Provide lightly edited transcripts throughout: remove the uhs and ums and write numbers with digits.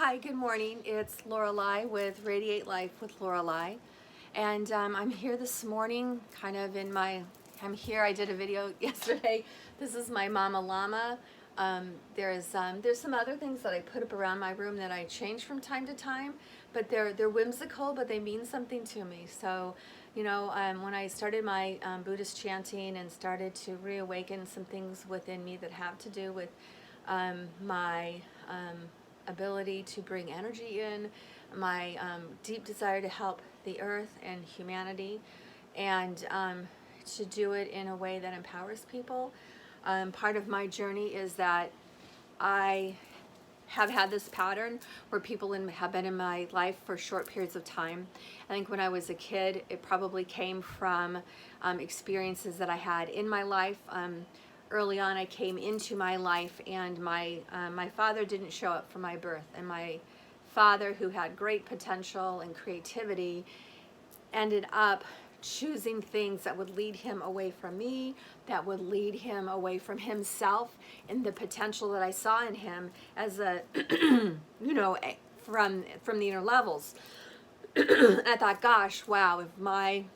Hi, good morning. It's Lorelei with Radiate Life with Lorelei. And I'm here this morning, kind of in my, I did a video yesterday. This is my Mama Llama. There's some other things that I put up around my room that I change from time to time, but they're whimsical, but they mean something to me. So, when I started my Buddhist chanting and started to reawaken some things within me that have to do with my ability to bring energy in, my deep desire to help the earth and humanity, and to do it in a way that empowers people. Part of my journey is that I have had this pattern where people have been in my life for short periods of time. I think when I was a kid, it probably came from experiences that I had in my life. Early on, I came into my life, and my father didn't show up for my birth, and my father, who had great potential and creativity, ended up choosing things that would lead him away from me, that would lead him away from himself and the potential that I saw in him as a, from the inner levels. And I thought, gosh, wow, if my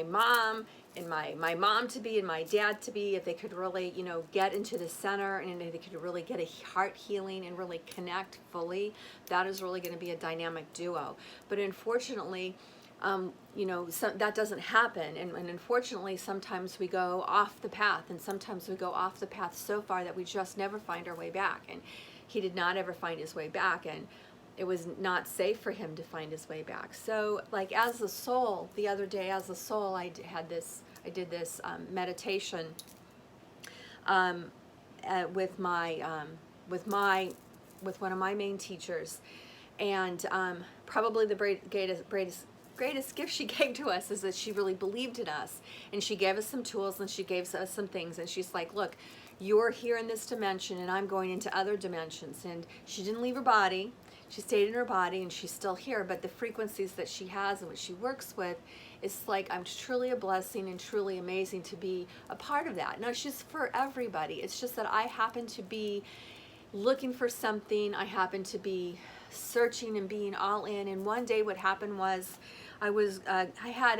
mom and my mom to be and my dad to be, if they could really, get into the center and they could really get a heart healing and really connect fully, that is really going to be a dynamic duo. But unfortunately, that doesn't happen. And unfortunately, sometimes we go off the path, and sometimes we go off the path so far that we just never find our way back. And he did not ever find his way back. And it was not safe for him to find his way back. So, like, as a soul, the other day, as a soul, I did this meditation with one of my main teachers, and probably the greatest gift she gave to us is that she really believed in us, and she gave us some tools, and she gave us some things, and she's like, look, you're here in this dimension, and I'm going into other dimensions. And she didn't leave her body. She stayed in her body, and she's still here, but the frequencies that she has and what she works with, it's like, I'm truly a blessing and truly amazing to be a part of that. Now, it's just for everybody. It's just that I happen to be looking for something. I happen to be searching and being all in. And one day what happened was I had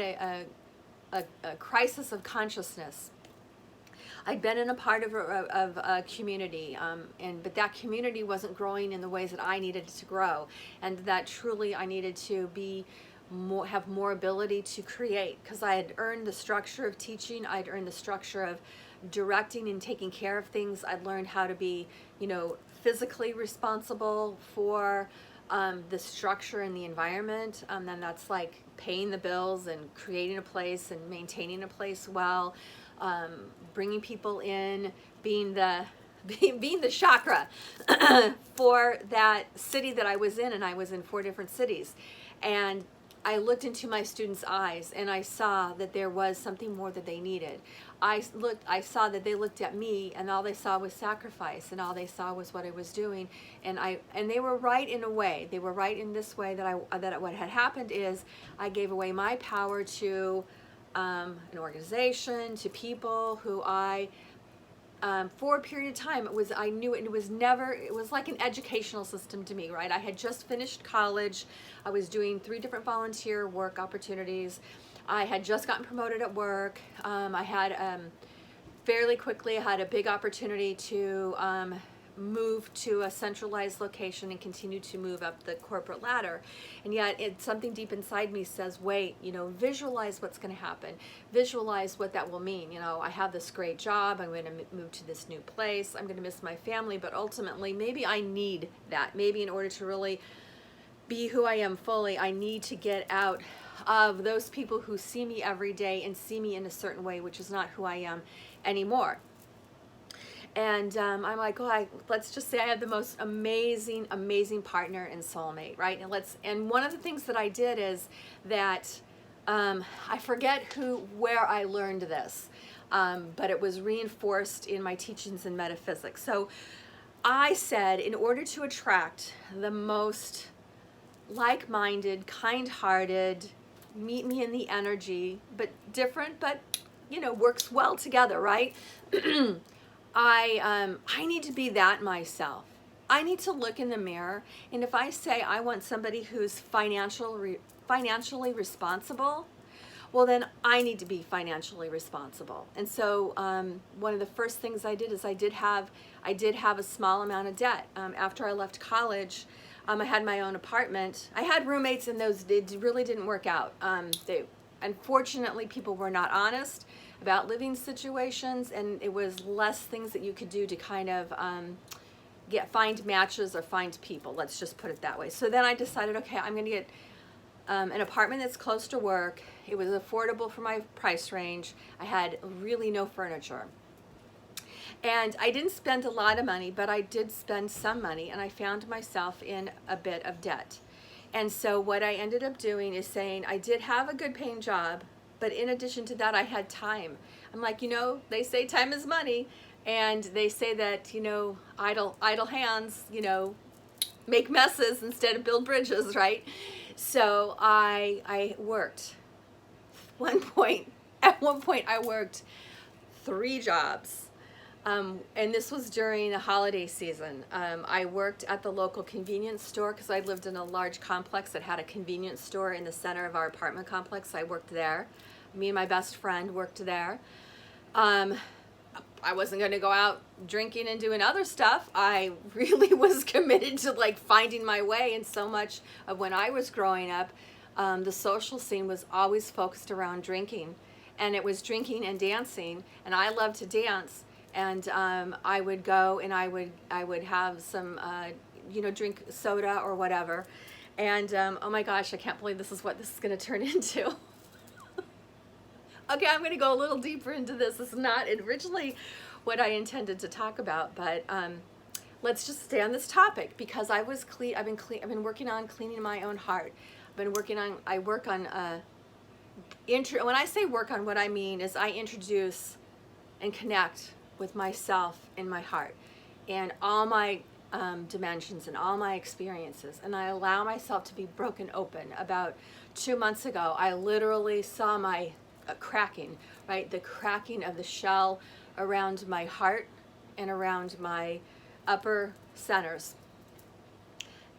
a crisis of consciousness. I'd been in a part of a community, but that community wasn't growing in the ways that I needed it to grow, and that truly I needed to have more ability to create, because I had earned the structure of teaching. I'd earned the structure of directing and taking care of things. I'd learned how to be, physically responsible for the structure and the environment. Then that's like paying the bills and creating a place and maintaining a place well. Bringing people in, being the chakra for that city that I was in, and I was in 4 different cities. And I looked into my students' eyes, and I saw that there was something more that they needed. I saw that they looked at me, and all they saw was sacrifice, and all they saw was what I was doing. And they were right in a way. They were right in this way that what had happened is I gave away my power to an organization, to people who for a period of time, it was like an educational system to me, right? I had just finished college. I was doing 3 different volunteer work opportunities. I had just gotten promoted at work. I had fairly quickly, I had a big opportunity to move to a centralized location and continue to move up the corporate ladder. And yet something deep inside me says, wait, visualize what's going to happen. Visualize what that will mean. I have this great job. I'm going to move to this new place. I'm going to miss my family, but ultimately maybe I need that. Maybe in order to really be who I am fully, I need to get out of those people who see me every day and see me in a certain way, which is not who I am anymore. And I'm like, let's just say I have the most amazing partner and soulmate, right? And one of the things that I did is that I forget where I learned this, but it was reinforced in my teachings in metaphysics. So I said, in order to attract the most like-minded, kind-hearted, meet me in the energy, but different, but works well together, right? I need to be that myself. I need to look in the mirror, and if I say I want somebody who's financially responsible, well, then I need to be financially responsible. And so one of the first things I did is I did have a small amount of debt. After I left college, I had my own apartment. I had roommates, and those really didn't work out. Unfortunately, people were not honest about living situations, and it was less things that you could do to kind of find matches or find people. Let's just put it that way. So then I decided, okay, I'm going to get an apartment that's close to work. It was affordable for my price range. I had really no furniture. And I didn't spend a lot of money, but I did spend some money, and I found myself in a bit of debt. And so what I ended up doing is saying I did have a good paying job, but in addition to that, I had time. I'm like, they say time is money, and they say that, idle hands, make messes instead of build bridges, right? So I worked. At one point I worked 3 jobs. And this was during the holiday season. I worked at the local convenience store because I lived in a large complex that had a convenience store in the center of our apartment complex. I worked there. Me and my best friend worked there. I wasn't going to go out drinking and doing other stuff. I really was committed to finding my way. And so much of when I was growing up, the social scene was always focused around drinking, and it was drinking and dancing. And I loved to dance. And I would go and I would have some, drink soda or whatever. And oh my gosh, I can't believe this is what this is going to turn into. Okay, I'm going to go a little deeper into this. This is not originally what I intended to talk about, but let's just stay on this topic because I've been working on cleaning my own heart. I work on when I say work on, what I mean is I introduce and connect with myself and my heart and all my dimensions and all my experiences, and I allow myself to be broken open. About 2 months ago, I literally saw my cracking, right? The cracking of the shell around my heart and around my upper centers.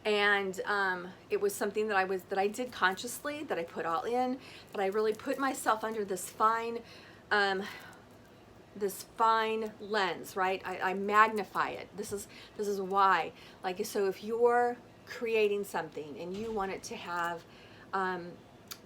And it was something that I did consciously, that I put all in, that I really put myself under this fine lens, right? I magnify it. This is why. So if you're creating something and you want it to have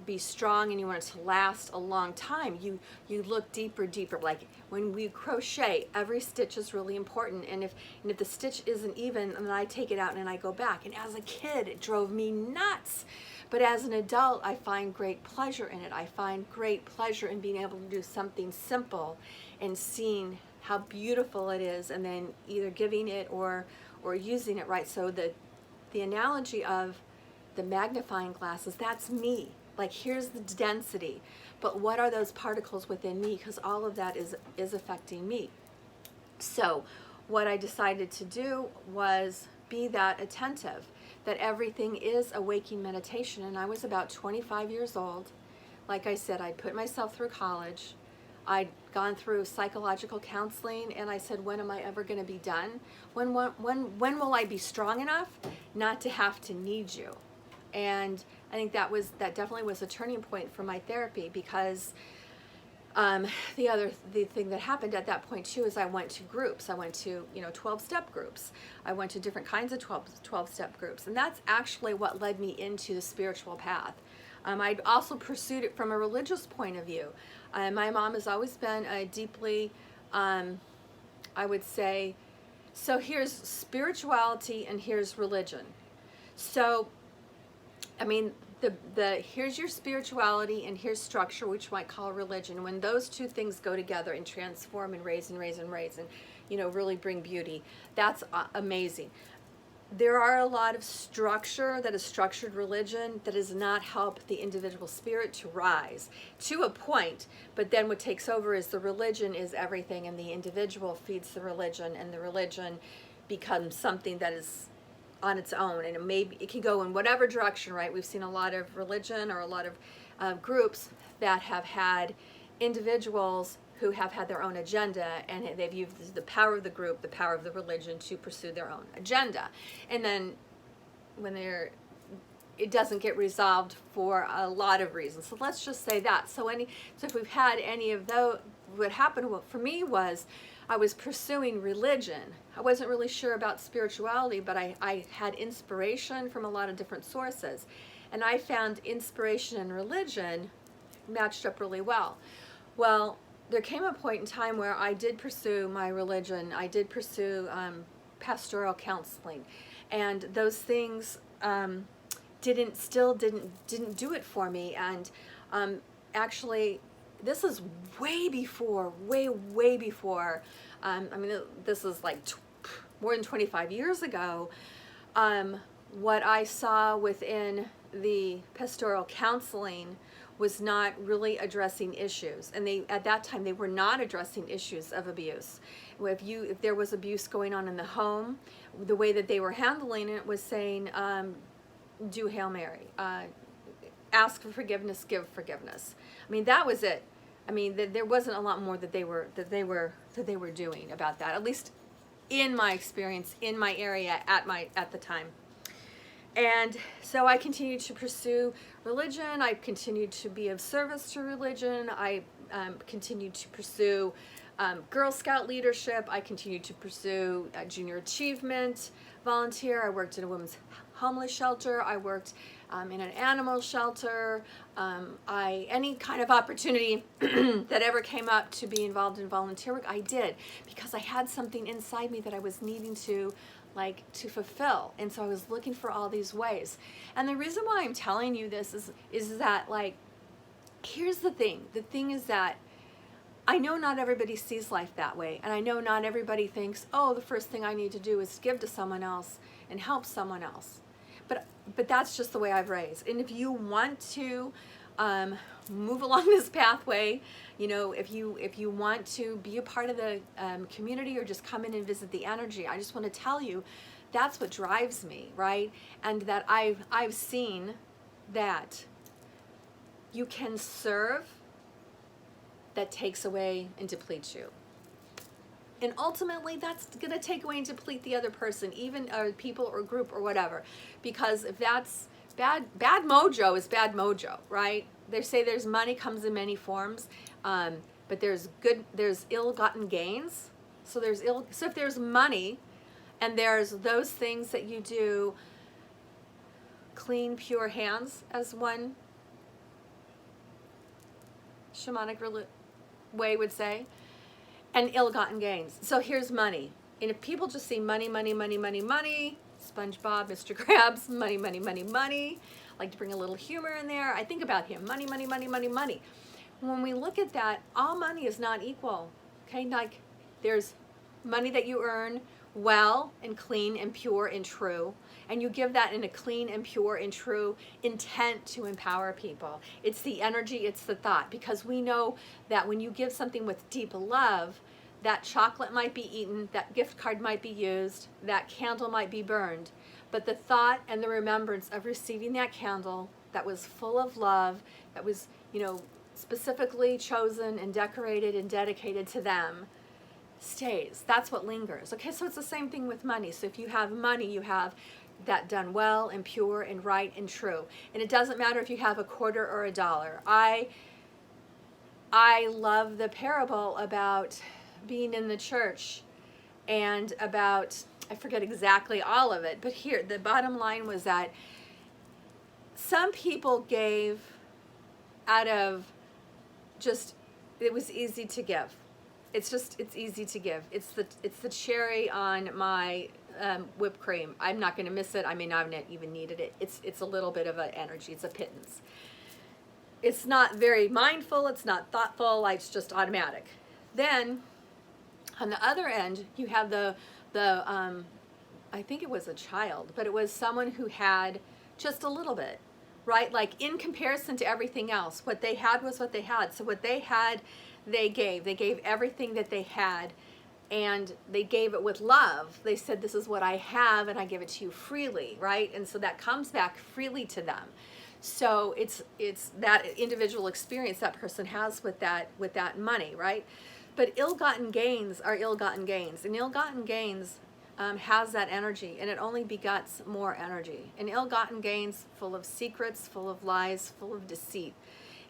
be strong and you want it to last a long time, you look deeper. Like when we crochet, every stitch is really important, and if the stitch isn't even, then I take it out and I go back. And as a kid, it drove me nuts. But as an adult, I find great pleasure in it. I find great pleasure in being able to do something simple and seeing how beautiful it is, and then either giving it or using it, right? So the analogy of the magnifying glass is, that's me. Like, here's the density, but what are those particles within me? Because all of that is affecting me. So what I decided to do was be that attentive, that everything is a waking meditation. And I was about 25 years old. Like I said, I'd put myself through college. I'd gone through psychological counseling, and I said, when am I ever going to be done? When will I be strong enough not to have to need you? And I think that definitely was a turning point for my therapy, because the thing that happened at that point too is I went to groups. I went to 12-step groups. I went to different kinds of 12-step groups, and that's actually what led me into the spiritual path. I'd also pursued it from a religious point of view. My mom has always been a deeply, I would say, so here's spirituality and here's religion. So I mean, here's your spirituality and here's structure, which you might call religion. When those two things go together and transform and raise and really bring beauty, that's amazing. There are a lot of structure that is structured religion that does not help the individual spirit to rise to a point, but then what takes over is the religion is everything, and the individual feeds the religion, and the religion becomes something that is on its own, and it can go in whatever direction, right? We've seen a lot of religion or a lot of groups that have had individuals who have had their own agenda, and they've used the power of the group, the power of the religion to pursue their own agenda. And then when it doesn't get resolved for a lot of reasons. So let's just say that. So if we've had any of those, what happened for me was I was pursuing religion. I wasn't really sure about spirituality, but I had inspiration from a lot of different sources. And I found inspiration in religion matched up really well. Well, there came a point in time where I did pursue my religion. I did pursue pastoral counseling, and those things didn't do it for me. And actually, this is way before. I mean, this is like more than 25 years ago. What I saw within the pastoral counseling was not really addressing issues, and at that time they were not addressing issues of abuse. If there was abuse going on in the home, the way that they were handling it was saying, do Hail Mary, ask for forgiveness, give forgiveness. I mean, that was it. I mean, there wasn't a lot more that they were doing about that, at least in my experience, in my area, at the time. And so I continued to pursue religion. I continued to be of service to religion. I continued to pursue Girl Scout leadership. I continued to pursue junior achievement volunteer. I worked in a women's homeless shelter. I worked in an animal shelter. Any kind of opportunity that ever came up to be involved in volunteer work, I did, because I had something inside me that I was needing to fulfill. And so I was looking for all these ways. And the reason why I'm telling you this is that, like, here's the thing. The thing is that I know not everybody sees life that way. And I know not everybody thinks, oh, the first thing I need to do is give to someone else and help someone else. But that's just the way I've raised. And if you want to move along this pathway, if you want to be a part of the community, or just come in and visit the energy, I just want to tell you that's what drives me, right? And that I've seen that you can serve that takes away and depletes you. And ultimately, that's going to take away and deplete the other person, even people or group or whatever. Because if that's bad mojo is bad mojo, right? They say there's money comes in many forms, but there's ill-gotten gains. So if there's money, and there's those things that you do, clean, pure hands, as one shamanic way would say, and ill-gotten gains. So here's money. And if people just see money, money, money, money, money, SpongeBob, Mr. Krabs, money, money, money, money, I like to bring a little humor in there. I think about him, money, money, money, money, money. When we look at that, all money is not equal, okay? Like, there's money that you earn well and clean and pure and true, and you give that in a clean and pure and true intent to empower people. It's the energy, it's the thought, because we know that when you give something with deep love, that chocolate might be eaten, that gift card might be used, that candle might be burned, but the thought and the remembrance of receiving that candle that was full of love, that was, specifically chosen and decorated and dedicated to them, stays. That's what lingers. Okay, so it's the same thing with money. So if you have money, you have that done well and pure and right and true. And it doesn't matter if you have a quarter or a dollar. I love the parable about being in the church and about, I forget exactly all of it, but here, the bottom line was that some people gave out of just, it was easy to give. It's easy to give. It's the cherry on my whipped cream. I'm not going to miss it. I may not have even needed it. It's a little bit of an energy. It's a pittance. It's not very mindful. It's not thoughtful. It's just automatic. Then, on the other end, you have the I think it was a child, but it was someone who had just a little bit, right? Like, in comparison to everything else, what they had was what they had. So what they had, they gave. They gave everything that they had, and they gave it with love. They said, this is what I have, and I give it to you freely, right? And so that comes back freely to them. So it's that individual experience that person has with that money, right? But ill-gotten gains are ill-gotten gains, and ill-gotten gains has that energy, and it only begets more energy. And ill-gotten gains, full of secrets, full of lies, full of deceit.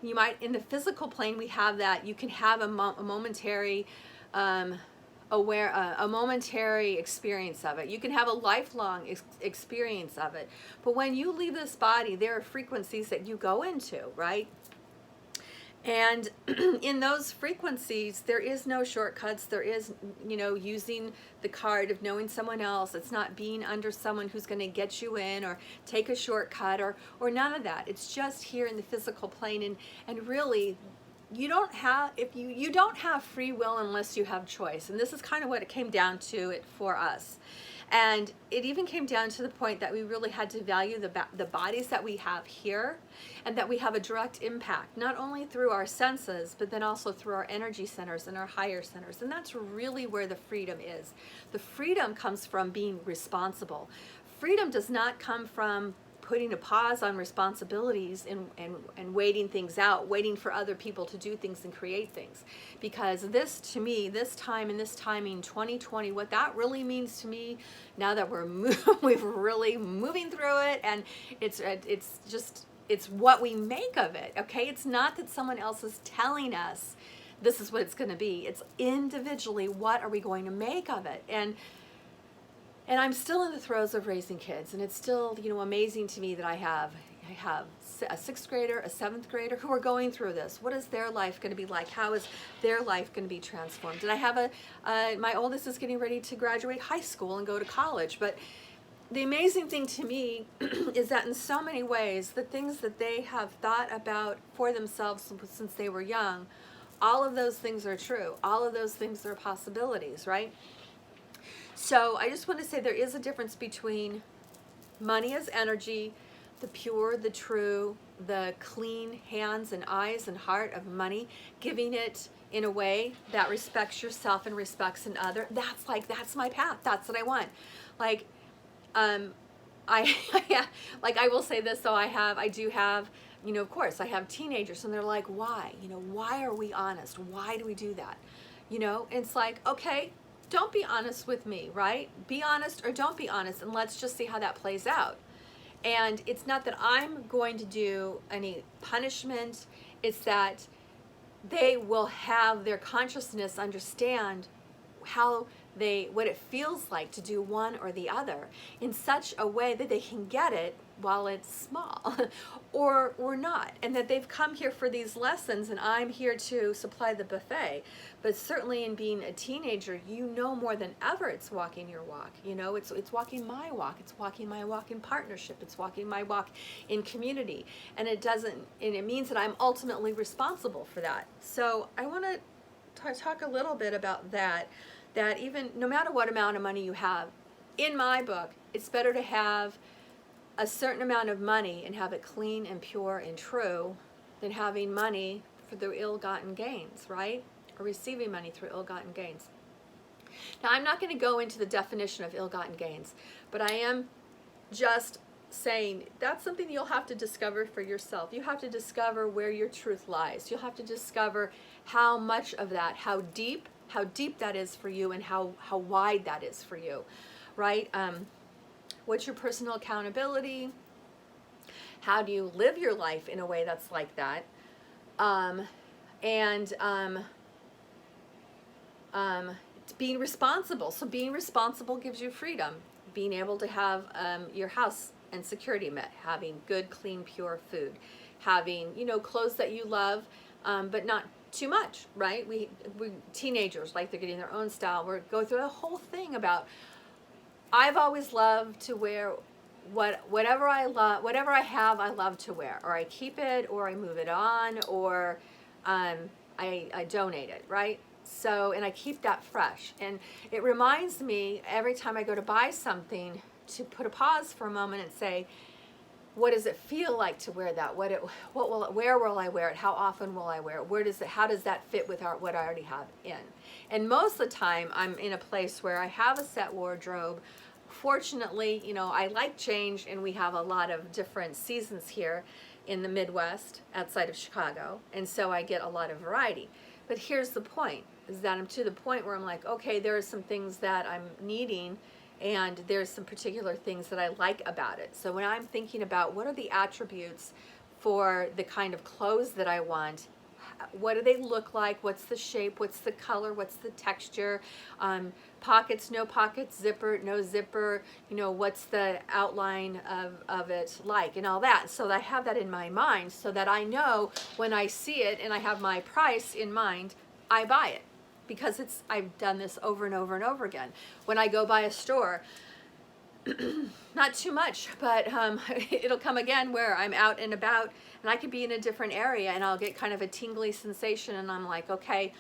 You might, in the physical plane, we have that. You can have a momentary a momentary experience of it. You can have a lifelong experience of it. But when you leave this body, there are frequencies that you go into, right? And in those frequencies, there is no shortcuts. There is, using the card of knowing someone else. It's not being under someone who's going to get you in or take a shortcut or none of that. It's just here in the physical plane. And really, you don't have free will unless you have choice. And this is kind of what it came down to it for us. And it even came down to the point that we really had to value the bodies that we have here, and that we have a direct impact, not only through our senses, but then also through our energy centers and our higher centers. And that's really where the freedom is. The freedom comes from being responsible. Freedom does not come from putting a pause on responsibilities and waiting things out, waiting for other people to do things and create things. Because this, to me, this time and this timing, 2020, what that really means to me, now that we're really moving through it, and it's what we make of it, okay? It's not that someone else is telling us this is what it's going to be. It's individually, what are we going to make of it? And I'm still in the throes of raising kids, and it's still, amazing to me that I have a 6th grader, a 7th grader who are going through this. What is their life going to be like? How is their life going to be transformed? And I have my oldest is getting ready to graduate high school and go to college. But the amazing thing to me is that in so many ways, the things that they have thought about for themselves since they were young, all of those things are true. All of those things are possibilities, right? So I just want to say there is a difference between money as energy, the pure, the true, the clean hands and eyes and heart of money, giving it in a way that respects yourself and respects another. That's my path. That's what I want. I will say this, though, I do have, of course, I have teenagers, and they're like, why? Why are we honest? Why do we do that? It's like, okay, don't be honest with me, right? Be honest or don't be honest, and let's just see how that plays out. And it's not that I'm going to do any punishment. It's that they will have their consciousness understand what it feels like to do one or the other in such a way that they can get it while it's small or not, and that they've come here for these lessons, and I'm here to supply the buffet. But certainly in being a teenager, more than ever, it's walking your walk. It's walking my walk. It's walking my walk in partnership. It's walking my walk in community. And it means that I'm ultimately responsible for that. So I want to talk a little bit about that even no matter what amount of money you have, in my book, it's better to have a certain amount of money and have it clean and pure and true than having money for the ill-gotten gains, right? Or receiving money through ill-gotten gains. Now, I'm not going to go into the definition of ill-gotten gains, but I am just saying that's something you'll have to discover for yourself. You have to discover where your truth lies. You'll have to discover how much of that, how deep that is for you, and how wide that is for you, right? What's your personal accountability? How do you live your life in a way that's like that? Being responsible. So being responsible gives you freedom. Being able to have your house and security met, having good, clean, pure food, having clothes that you love, but not too much, right? We teenagers, like, they're getting their own style. We're going through a whole thing about, I've always loved to wear whatever I have, I love to wear, or I keep it, or I move it on, or I donate it, right? So, and I keep that fresh. And it reminds me every time I go to buy something to put a pause for a moment and say, what does it feel like to wear that? Where will I wear it? How often will I wear it? How does that fit with what I already have in? And most of the time, I'm in a place where I have a set wardrobe. Fortunately, I like change, and we have a lot of different seasons here in the Midwest outside of Chicago, and so I get a lot of variety. But here's the point, is that I'm to the point where I'm like, okay, there are some things that I'm needing, and there's some particular things that I like about it. So when I'm thinking about what are the attributes for the kind of clothes that I want, what do they look like, what's the shape, what's the color, what's the texture, pockets, no pockets, zipper, no zipper, what's the outline of it like, and all that. So I have that in my mind so that I know when I see it and I have my price in mind, I buy it, because I've done this over and over and over again. When I go by a store, not too much, but it'll come again where I'm out and about and I could be in a different area and I'll get kind of a tingly sensation, and I'm like, okay,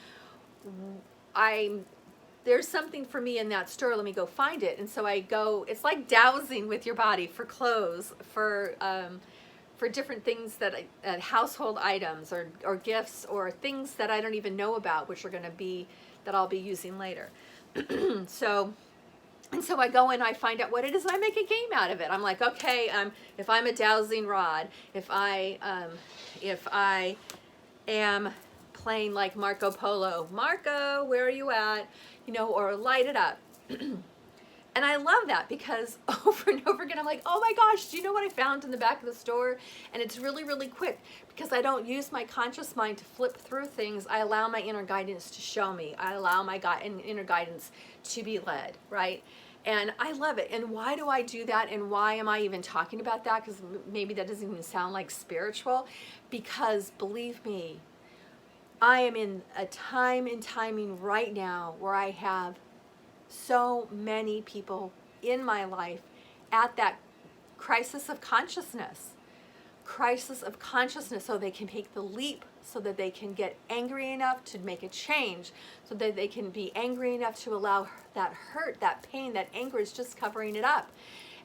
there's something for me in that store, let me go find it. And so I go, it's like dowsing with your body for clothes, for different things that household items or gifts or things that I don't even know about, which are going to be, that I'll be using later. So I go and I find out what it is, and I make a game out of it. I'm like, okay, if I'm a dowsing rod, if I am playing like Marco Polo, Marco, where are you at? Or light it up. And I love that, because over and over again, I'm like, oh my gosh, do you know what I found in the back of the store? And it's really, really quick, because I don't use my conscious mind to flip through things. I allow my inner guidance to show me. I allow my inner guidance to be led, right? And I love it. And why do I do that? And why am I even talking about that? Because maybe that doesn't even sound like spiritual. Because believe me, I am in a time and timing right now where I have so many people in my life at that crisis of consciousness, so they can make the leap, so that they can get angry enough to make a change, so that they can be angry enough to allow that hurt, that pain, that anger is just covering it up.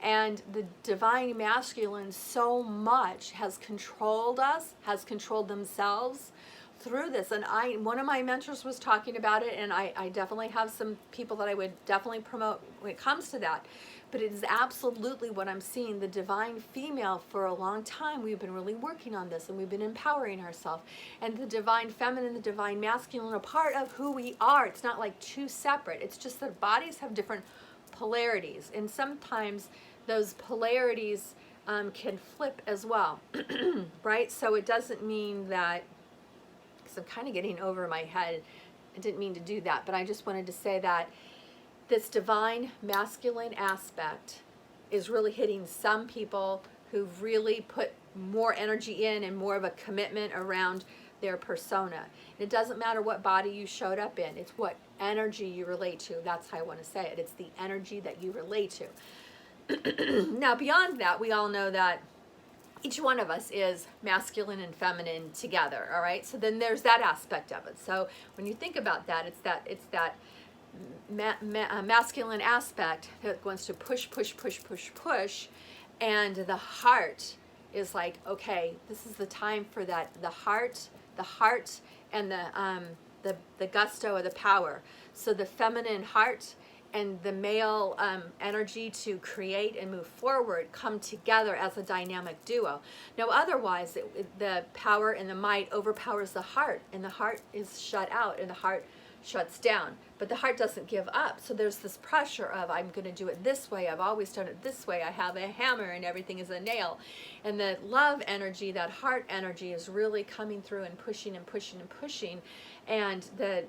And the divine masculine so much has controlled us, has controlled themselves through this. And one of my mentors was talking about it, and I definitely have some people that I would definitely promote when it comes to that. But it is absolutely what I'm seeing. The divine female, for a long time, we've been really working on this, and we've been empowering ourselves. And the divine feminine, the divine masculine are part of who we are. It's not like two separate. It's just that bodies have different polarities. And sometimes those polarities can flip as well, right? So it doesn't mean that, because I'm kind of getting over my head, I didn't mean to do that, but I just wanted to say that this divine masculine aspect is really hitting some people who've really put more energy in and more of a commitment around their persona. And it doesn't matter what body you showed up in, it's what energy you relate to. That's how I want to say it. It's the energy that you relate to. Now, beyond that, we all know that each one of us is masculine and feminine together, all right? So then there's that aspect of it. So when you think about that, it's that masculine aspect that wants to push, and the heart is like, okay, this is the time for that. The heart, and the gusto of the power. So the feminine heart and the male energy to create and move forward come together as a dynamic duo. Now, otherwise, the power and the might overpowers the heart, and the heart is shut out, and the heart shuts down. But the heart doesn't give up. So there's this pressure of, I'm going to do it this way. I've always done it this way. I have a hammer and everything is a nail. And the love energy, that heart energy, is really coming through and pushing and pushing and pushing. And the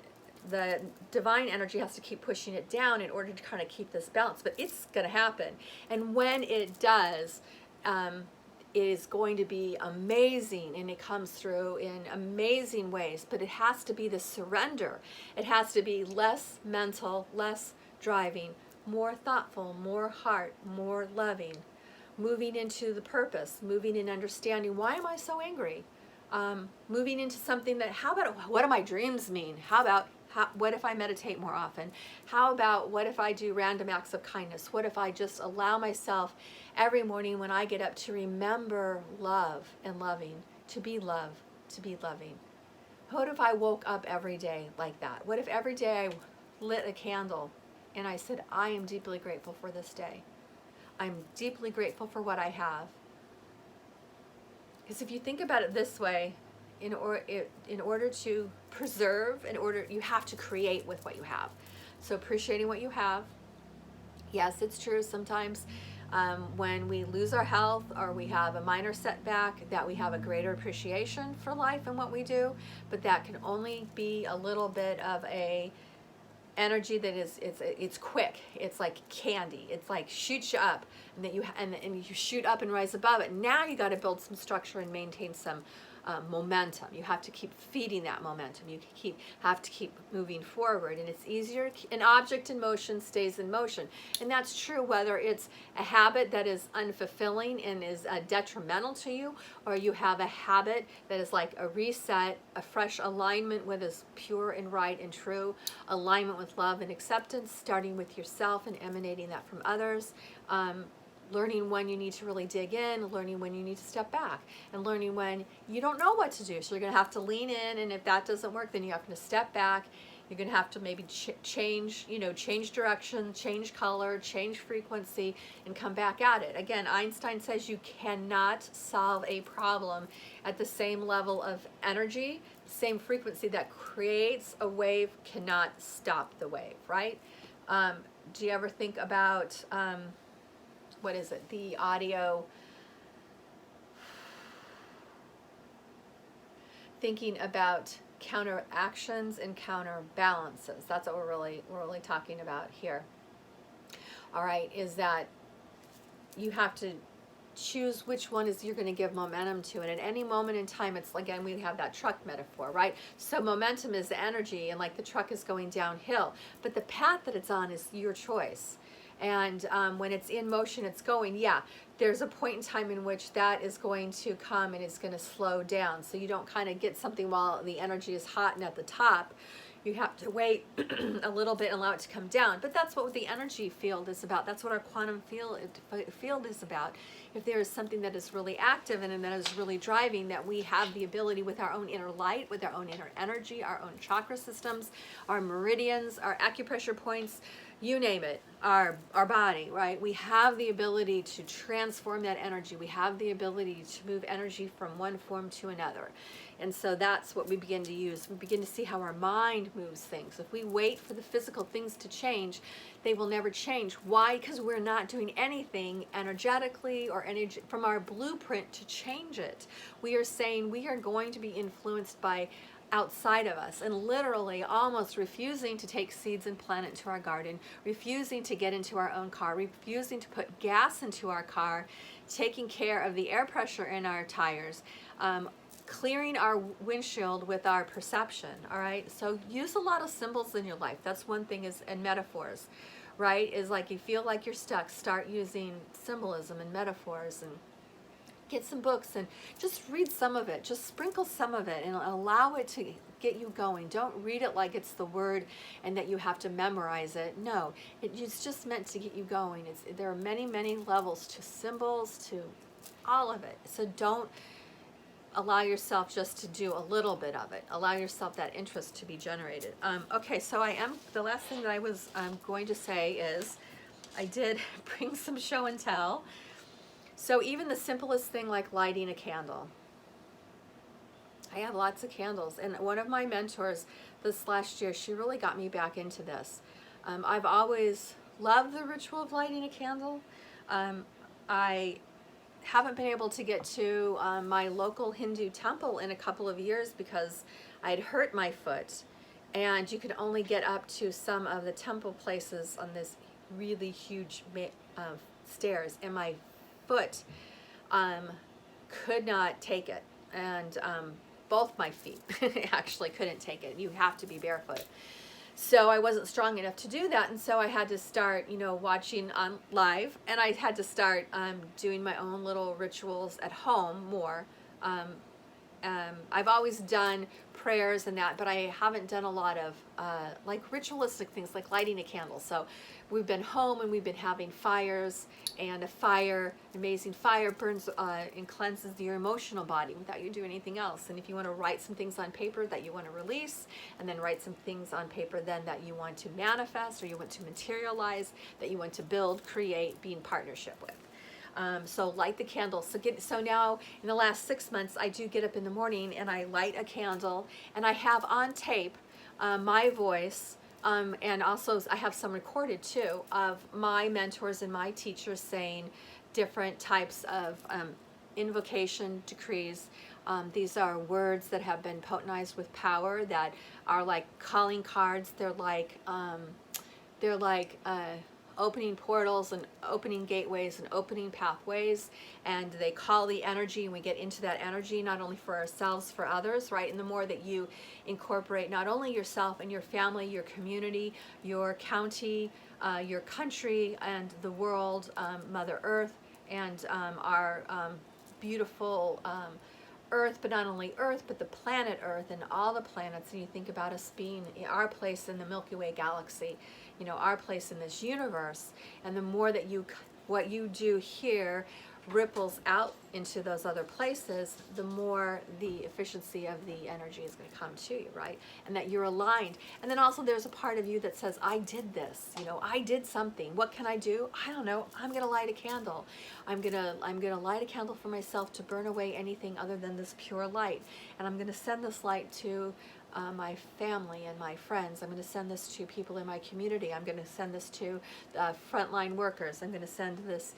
divine energy has to keep pushing it down in order to kind of keep this balance. But it's going to happen. And when it does, it is going to be amazing, and it comes through in amazing ways. But it has to be the surrender. It has to be less mental, less driving, more thoughtful, more heart, more loving, moving into the purpose, moving in understanding, why am I so angry? Moving into something that, how about, what do my dreams mean? What if I meditate more often? How about, what if I do random acts of kindness? What if I just allow myself every morning when I get up to remember love and loving, to be love, to be loving? What if I woke up every day like that? What if every day I lit a candle and I said, I am deeply grateful for this day. I'm deeply grateful for what I have. Because if you think about it this way, in order to preserve, you have to create with what you have. So appreciating what you have. Yes, it's true sometimes when we lose our health or we have a minor setback, that we have a greater appreciation for life and what we do, but that can only be a little bit of a energy that is, it's quick. It's like candy. It's like shoots you up, and that and you shoot up and rise above it. Now you got to build some structure and maintain some momentum. You have to keep feeding that momentum. You have to keep moving forward, and it's easier. An object in motion stays in motion, and that's true whether it's a habit that is unfulfilling and is detrimental to you, or you have a habit that is like a reset, a fresh alignment with is pure and right and true, alignment with love and acceptance, starting with yourself and emanating that from others. Learning when you need to really dig in, learning when you need to step back, and learning when you don't know what to do. So you're going to have to lean in, and if that doesn't work, then you have to step back. You're going to have to maybe change direction, change color, change frequency, and come back at it. Again, Einstein says you cannot solve a problem at the same level of energy, same frequency that creates a wave cannot stop the wave, right? Do you ever think about what is it? The audio, thinking about counteractions and counterbalances. That's what we're really talking about here. All right, is that you have to choose which one is you're going to give momentum to, and at any moment in time, it's again, we have that truck metaphor, right? So momentum is the energy, and like the truck is going downhill, but the path that it's on is your choice. And when it's in motion, it's going, yeah, there's a point in time in which that is going to come and it's going to slow down. So you don't kind of get something while the energy is hot and at the top. You have to wait a little bit and allow it to come down. But that's what the energy field is about. That's what our quantum field is about. If there is something that is really active and that is really driving, that we have the ability with our own inner light, with our own inner energy, our own chakra systems, our meridians, our acupressure points, you name it, our body, right? We have the ability to transform that energy. We have the ability to move energy from one form to another. And so that's what we begin to use. We begin to see how our mind moves things. If we wait for the physical things to change, they will never change. Why? Because we're not doing anything energetically or from our blueprint to change it. We are saying we are going to be influenced by outside of us, and literally almost refusing to take seeds and plant it into our garden, refusing to get into our own car, refusing to put gas into our car, taking care of the air pressure in our tires, clearing our windshield with our perception. All right, so use a lot of symbols in your life. That's one thing, and metaphors, right? Is like you feel like you're stuck, start using symbolism and metaphors, and get some books and just read some of it. Just sprinkle some of it and allow it to get you going. Don't read it like it's the word and that you have to memorize it. No, it's just meant to get you going. There are many, many levels to symbols, to all of it. So don't allow yourself just to do a little bit of it. Allow yourself that interest to be generated. Okay, so the last thing that I was going to say is I did bring some show and tell. So even the simplest thing like lighting a candle. I have lots of candles, and one of my mentors this last year, she really got me back into this. I've always loved the ritual of lighting a candle. I haven't been able to get to my local Hindu temple in a couple of years because I'd hurt my foot, and you could only get up to some of the temple places on this really huge stairs, and my foot could not take it, and both my feet actually couldn't take it. You have to be barefoot. So I wasn't strong enough to do that, and so I had to start, watching on live, and I had to start doing my own little rituals at home more. I've always done prayers and that, but I haven't done a lot of like ritualistic things like lighting a candle. So we've been home and we've been having fires, and amazing fire burns and cleanses your emotional body without you doing anything else. And if you want to write some things on paper that you want to release, and then write some things on paper then that you want to manifest or you want to materialize, that you want to build, create, be in partnership with. So light the candle. So now in the last 6 months, I do get up in the morning and I light a candle, and I have on tape my voice. And also I have some recorded too of my mentors and my teachers saying different types of invocation decrees. These are words that have been potentized with power, that are like calling cards. They're like opening portals and opening gateways and opening pathways, and they call the energy, and we get into that energy not only for ourselves, for others, right? And the more that you incorporate not only yourself and your family, your community, your county, your country, and the world, Mother Earth, and our beautiful Earth, but not only Earth, but the planet Earth and all the planets. And you think about us being our place in the Milky Way galaxy, you know, our place in this universe. And the more that what you do here ripples out into those other places, the more the efficiency of the energy is going to come to you, right? And that you're aligned. And then also there's a part of you that says, I did this, you know, I did something. What can I do? I don't know. I'm going to light a candle. I'm going to light a candle for myself to burn away anything other than this pure light. And I'm going to send this light to my family and my friends. I'm going to send this to people in my community. I'm going to send this to frontline workers. I'm going to send this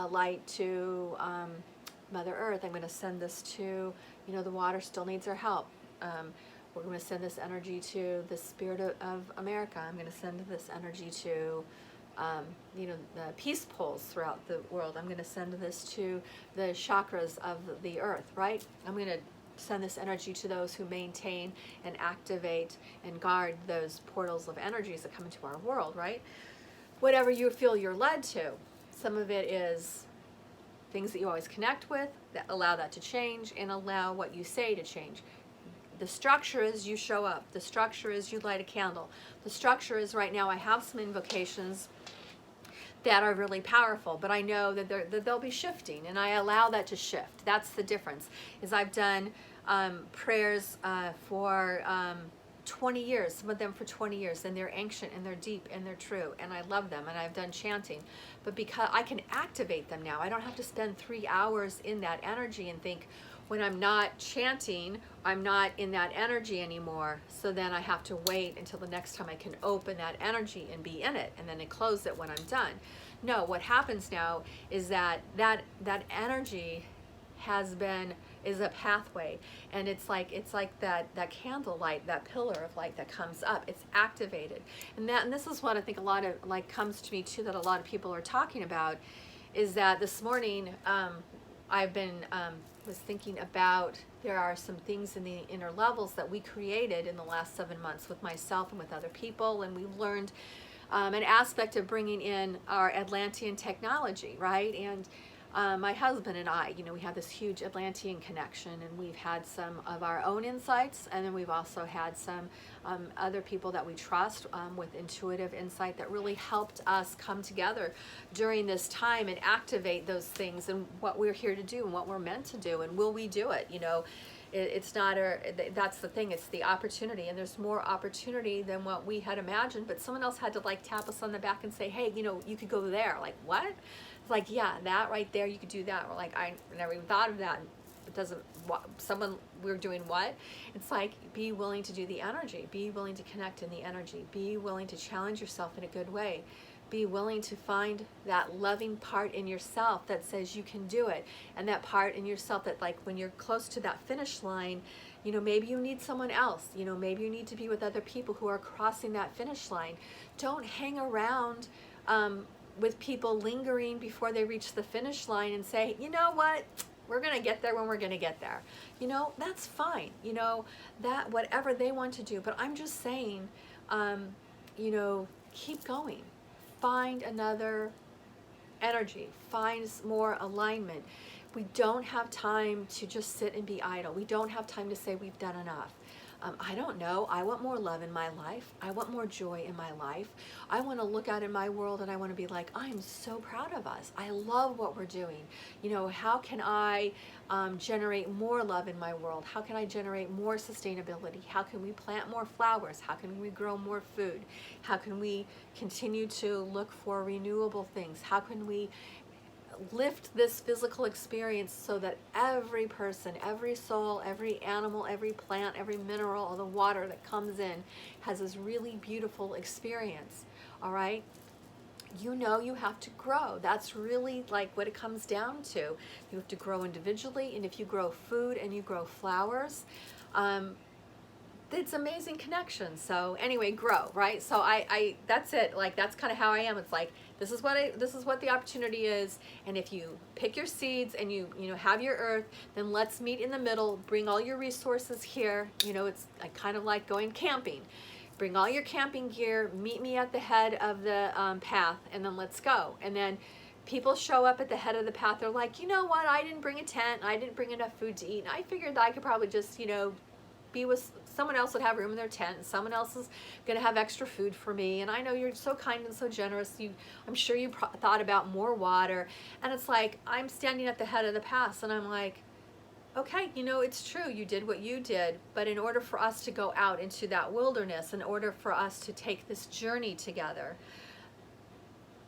light to Mother Earth. I'm going to send this to, you know, the water still needs our help. We're going to send this energy to the spirit of America. I'm going to send this energy to, you know, the peace poles throughout the world. I'm going to send this to the chakras of the earth, right? I'm going to send this energy to those who maintain and activate and guard those portals of energies that come into our world, right? Whatever you feel you're led to. Some of it is things that you always connect with, that allow that to change, and allow what you say to change. The structure is you show up. The structure is you light a candle. The structure is right now I have some invocations that are really powerful, but I know that they'll be shifting, and I allow that to shift. That's the difference. Is I've done prayers for 20 years, some of them for 20 years, and they're ancient and they're deep and they're true, and I love them, and I've done chanting, but because I can activate them now, I don't have to spend 3 hours in that energy and think, when I'm not chanting, I'm not in that energy anymore, so then I have to wait until the next time I can open that energy and be in it, and then I close it when I'm done. No, what happens now is that energy is a pathway, and it's like that candle light, that pillar of light that comes up. It's activated, and this is what I think a lot of comes to me too, that a lot of people are talking about, is that this morning I've been was thinking about, there are some things in the inner levels that we created in the last 7 months with myself and with other people, and we learned an aspect of bringing in our Atlantean technology, right? And my husband and I, you know, we have this huge Atlantean connection, and we've had some of our own insights, and then we've also had some other people that we trust with intuitive insight that really helped us come together during this time and activate those things and what we're here to do and what we're meant to do, and will we do it, you know? It's not that's the thing, it's the opportunity, and there's more opportunity than what we had imagined, but someone else had to tap us on the back and say, hey, you know, you could go there. Like, what? It's like, yeah, that right there, you could do that. We're like, I never even thought of that. It doesn't, we're doing what? It's like, be willing to do the energy, be willing to connect in the energy, be willing to challenge yourself in a good way. Be willing to find that loving part in yourself that says you can do it, and that part in yourself that, when you're close to that finish line, you know, maybe you need someone else, you know, maybe you need to be with other people who are crossing that finish line. Don't hang around with people lingering before they reach the finish line and say, you know what, we're gonna get there when we're gonna get there. You know, that's fine, you know, that whatever they want to do, but I'm just saying, you know, keep going. Find another energy, find more alignment. We don't have time to just sit and be idle. We don't have time to say we've done enough. I don't know. I want more love in my life. I want more joy in my life. I want to look out in my world and I want to be like, I am so proud of us. I love what we're doing. You know, how can I generate more love in my world? How can I generate more sustainability? How can we plant more flowers? How can we grow more food? How can we continue to look for renewable things? How can we lift this physical experience so that every person, every soul, every animal, every plant, every mineral, all the water that comes in has this really beautiful experience. All right? You know you have to grow. That's really like what it comes down to. You have to grow individually, and if you grow food and you grow flowers, it's amazing connection. So anyway, grow, right? So I that's it. Like, that's kind of how I am. It's like, this is what the opportunity is, and if you pick your seeds and you have your earth, then let's meet in the middle. Bring all your resources here. It's kind of like going camping. Bring all your camping gear, meet me at the head of the path, and then let's go. And then people show up at the head of the path. They're like, you know what? I didn't bring a tent. I didn't bring enough food to eat. And I figured that I could probably just, be with someone else would have room in their tent, and someone else is going to have extra food for me. And I know you're so kind and so generous. I'm sure you thought about more water. And it's like, I'm standing at the head of the path, and I'm like, okay, it's true, you did what you did, but in order for us to go out into that wilderness, in order for us to take this journey together,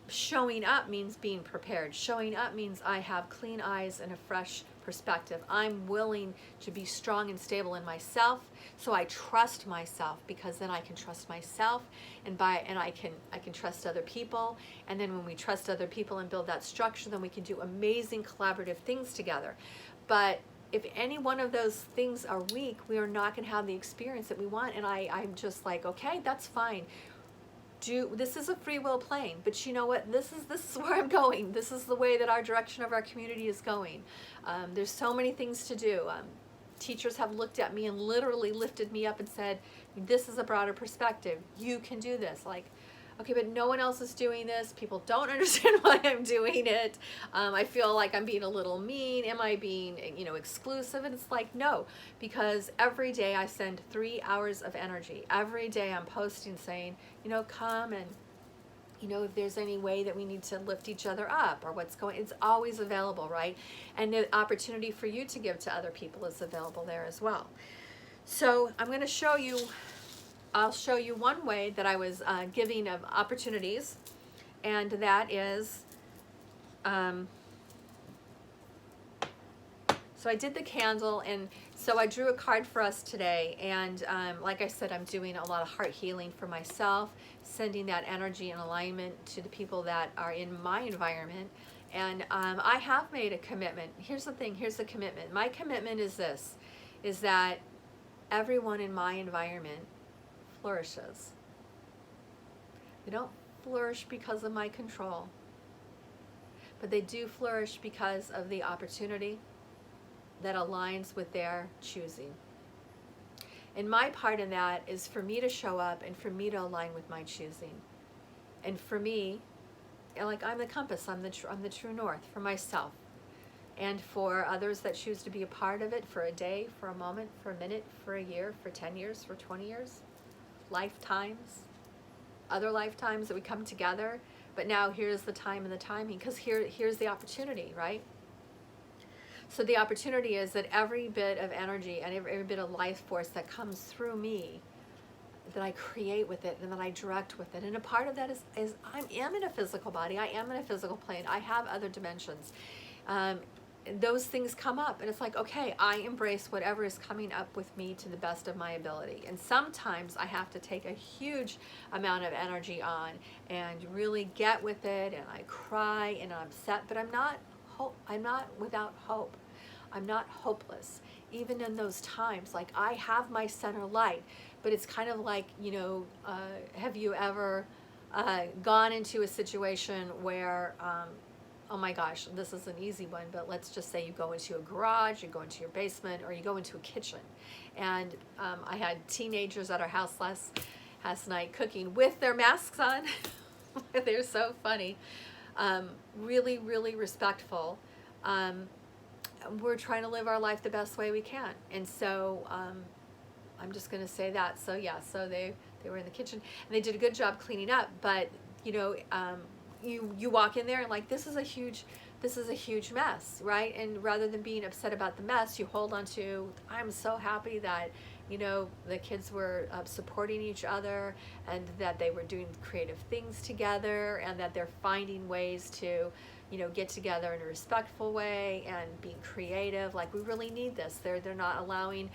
showing up means being prepared. Showing up means I have clean eyes and a fresh perspective. I'm willing to be strong and stable in myself, so I trust myself, because then I can trust myself, and I can trust other people. And then when we trust other people and build that structure, then we can do amazing collaborative things together. But if any one of those things are weak, we are not going to have the experience that we want. And I'm just like, okay, that's fine. This is a free will plane, but you know what? This is where I'm going. This is the way that our direction of our community is going. There's so many things to do. Teachers have looked at me and literally lifted me up and said, this is a broader perspective. You can do this. Like, okay, but no one else is doing this. People don't understand why I'm doing it. I feel like I'm being a little mean. Am I being, exclusive? And it's like, no, because every day I send 3 hours of energy. Every day I'm posting saying, come and, if there's any way that we need to lift each other up or what's going, it's always available, right? And the opportunity for you to give to other people is available there as well. So I'm going to I'll show you one way that I was giving of opportunities, and that is, so I did the candle, and so I drew a card for us today, and like I said, I'm doing a lot of heart healing for myself, sending that energy and alignment to the people that are in my environment, and I have made a commitment. Here's the thing, here's the commitment. My commitment is this, is that everyone in my environment flourishes. They don't flourish because of my control, but they do flourish because of the opportunity that aligns with their choosing. And my part in that is for me to show up and for me to align with my choosing. And for me, like, I'm the compass, I'm the true north for myself. And for others that choose to be a part of it for a day, for a moment, for a minute, for a year, for 10 years, for 20 years, lifetimes, other lifetimes that we come together. But now here's the time and the timing, because here's the opportunity, right? So the opportunity is that every bit of energy and every bit of life force that comes through me, that I create with it and that I direct with it. And a part of that is I am in a physical body. I am in a physical plane. I have other dimensions. Those things come up, and it's like, okay, I embrace whatever is coming up with me to the best of my ability. And sometimes I have to take a huge amount of energy on and really get with it, and I cry and I'm upset, but I'm not without hope. I'm not hopeless. Even in those times, like, I have my center light, but it's kind of like, have you ever gone into a situation where, oh my gosh, this is an easy one, but let's just say you go into a garage, you go into your basement, or you go into a kitchen. And I had teenagers at our house last night cooking with their masks on. They're so funny. Really, really respectful. We're trying to live our life the best way we can. And so I'm just going to say that. So yeah, so they were in the kitchen, and they did a good job cleaning up, but you walk in there and like, this is a huge mess, right? And rather than being upset about the mess, you hold on to, I'm so happy that, the kids were supporting each other, and that they were doing creative things together, and that they're finding ways to get together in a respectful way and being creative. Like, we really need this. They're not allowing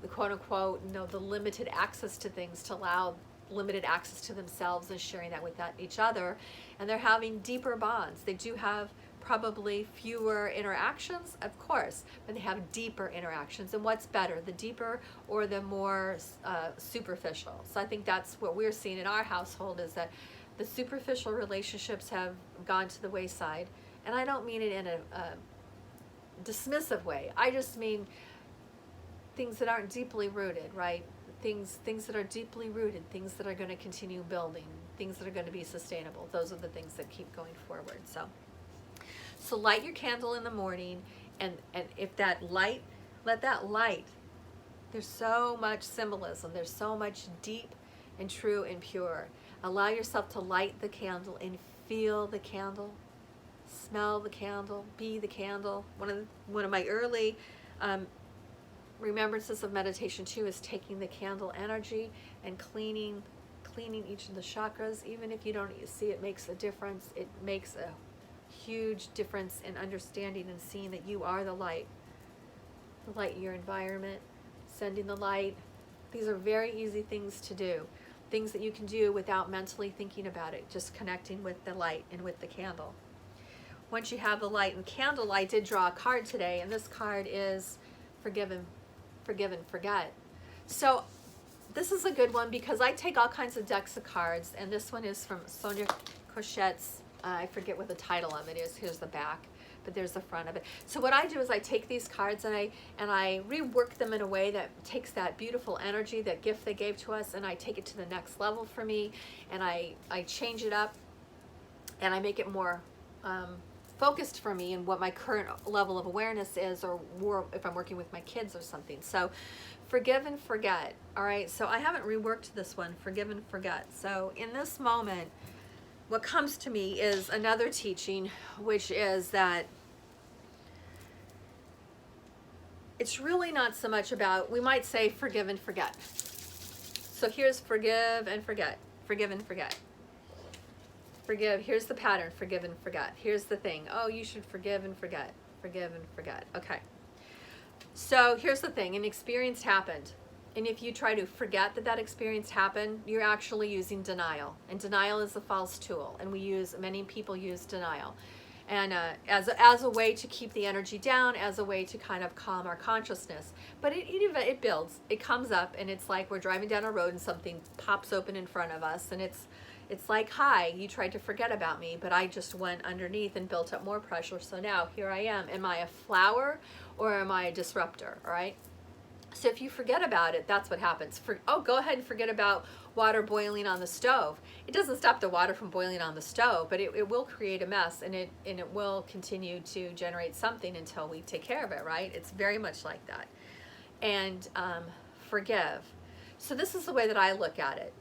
the quote unquote, the limited access to things to allow limited access to themselves and sharing that with each other. And they're having deeper bonds. They do have probably fewer interactions, of course, but they have deeper interactions. And what's better, the deeper or the more superficial? So I think that's what we're seeing in our household, is that the superficial relationships have gone to the wayside. And I don't mean it in a dismissive way. I just mean things that aren't deeply rooted, right? Things that are deeply rooted, things that are going to continue building, things that are going to be sustainable. Those are the things that keep going forward. So light your candle in the morning, and if that light, let that light, there's so much symbolism, there's so much deep and true and pure. Allow yourself to light the candle and feel the candle, smell the candle, be the candle. One of my early remembrances of meditation too is taking the candle energy and cleaning each of the chakras. Even if you don't see it makes a difference, it makes a huge difference in understanding and seeing that you are the light in your environment, sending the light. These are very easy things to do, things that you can do without mentally thinking about it, just connecting with the light and with the candle. Once you have the light and candle, I did draw a card today, and this card is forgive and forget. So this is a good one because I take all kinds of decks of cards, and this one is from Sonia Cochette's, I forget what the title of it is. Here's the back, but there's the front of it. So what I do is I take these cards and I rework them in a way that takes that beautiful energy, that gift they gave to us, and I take it to the next level for me, and I change it up, and I make it more focused for me and what my current level of awareness is, or more if I'm working with my kids or something. So forgive and forget. All right, so I haven't reworked this one, forgive and forget. So in this moment, what comes to me is another teaching, which is that it's really not so much about, we might say forgive and forget. So here's forgive and forget, forgive and forget. Forgive, here's the pattern, forgive and forget. Here's the thing, oh, you should forgive and forget, forgive and forget. Okay, so here's the thing, an experience happened. And if you try to forget that experience happened, you're actually using denial. And denial is a false tool. And many people use denial. And as a way to keep the energy down, as a way to kind of calm our consciousness. But it builds, it comes up, and it's like we're driving down a road and something pops open in front of us. And it's like, hi, you tried to forget about me, but I just went underneath and built up more pressure. So now here I am. Am I a flower or am I a disruptor? All right. So if you forget about it, that's what happens. Go ahead and forget about water boiling on the stove. It doesn't stop the water from boiling on the stove, but it will create a mess, and it will continue to generate something until we take care of it, right? It's very much like that. And forgive. So this is the way that I look at it,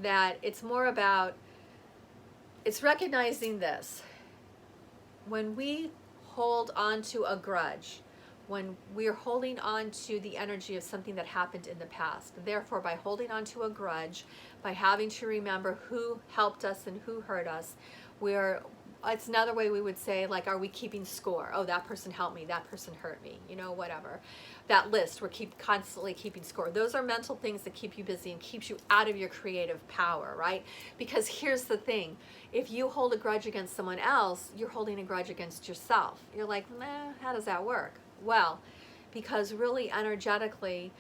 that it's more about, it's recognizing this. When we hold on to a grudge, when we're holding on to the energy of something that happened in the past. Therefore, by holding on to a grudge, by having to remember who helped us and who hurt us, it's another way we would say, like, are we keeping score? Oh, that person helped me, that person hurt me, whatever. That list, we're constantly keeping score. Those are mental things that keep you busy and keeps you out of your creative power, right? Because here's the thing, if you hold a grudge against someone else, you're holding a grudge against yourself. You're like, how does that work? Well, because really energetically,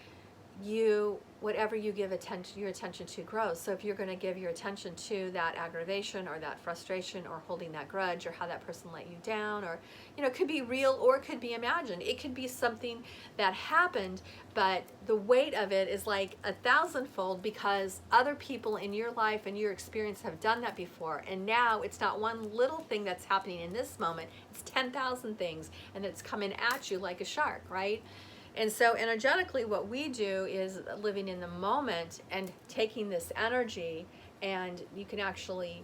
whatever you give your attention to grows. So if you're going to give your attention to that aggravation or that frustration or holding that grudge or how that person let you down, or it could be real or it could be imagined. It could be something that happened, but the weight of it is like 1,000-fold because other people in your life and your experience have done that before. And now it's not one little thing that's happening in this moment. It's 10,000 things, and it's coming at you like a shark, right? And so energetically, what we do is living in the moment and taking this energy, and you can actually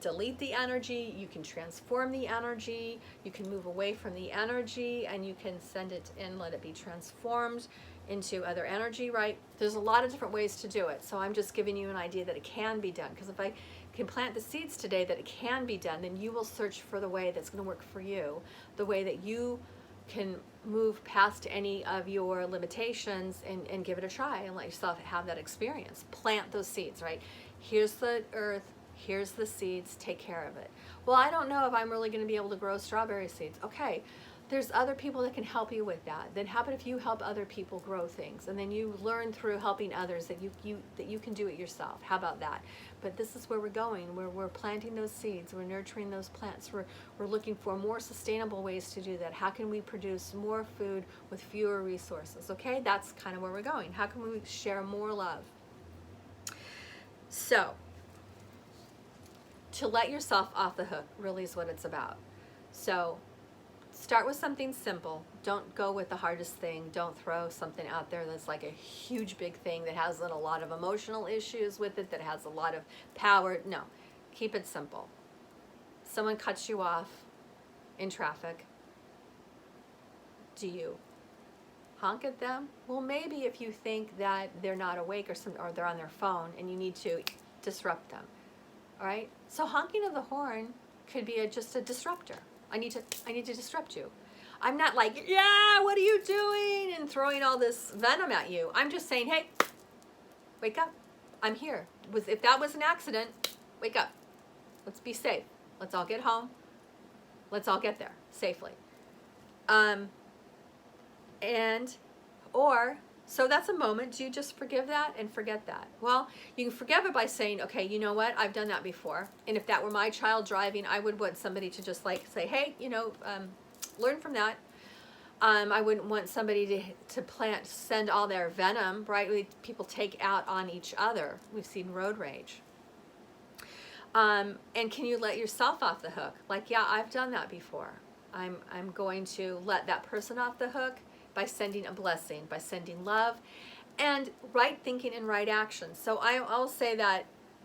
delete the energy, you can transform the energy, you can move away from the energy, and you can send it and let it be transformed into other energy, right? There's a lot of different ways to do it. So I'm just giving you an idea that it can be done, because if can plant the seeds today that it can be done, then you will search for the way that's going to work for you, the way that you can move past any of your limitations and give it a try and let yourself have that experience. Plant those seeds, right? Here's the earth, here's the seeds, take care of it. Well, I don't know if I'm really going to be able to grow strawberry seeds. Okay, there's other people that can help you with that. Then how about if you help other people grow things, and then you learn through helping others that you can do it yourself. How about that? But this is where we're going. We're planting those seeds. We're nurturing those plants. We're looking for more sustainable ways to do that. How can we produce more food with fewer resources? Okay, that's kind of where we're going. How can we share more love? So, to let yourself off the hook really is what it's about. So, start with something simple. Don't go with the hardest thing. Don't throw something out there that's like a huge big thing that has a lot of emotional issues with it, that has a lot of power. No, keep it simple. Someone cuts you off in traffic. Do you honk at them? Well, maybe if you think that they're not awake or they're on their phone and you need to disrupt them. All right? So honking of the horn could be just a disruptor. I need to disrupt you. I'm not like, yeah, what are you doing? And throwing all this venom at you. I'm just saying, hey, wake up. I'm here. If that was an accident, wake up. Let's be safe. Let's all get home. Let's all get there safely. So that's a moment. Do you just forgive that and forget that? Well, you can forgive it by saying, okay, you know what? I've done that before. And if that were my child driving, I would want somebody to just like say, hey, learn from that. I wouldn't want somebody to send all their venom, right? People take out on each other. We've seen road rage. And can you let yourself off the hook? Like, yeah, I've done that before. I'm going to let that person off the hook by sending a blessing, by sending love, and right thinking and right action. So I'll say that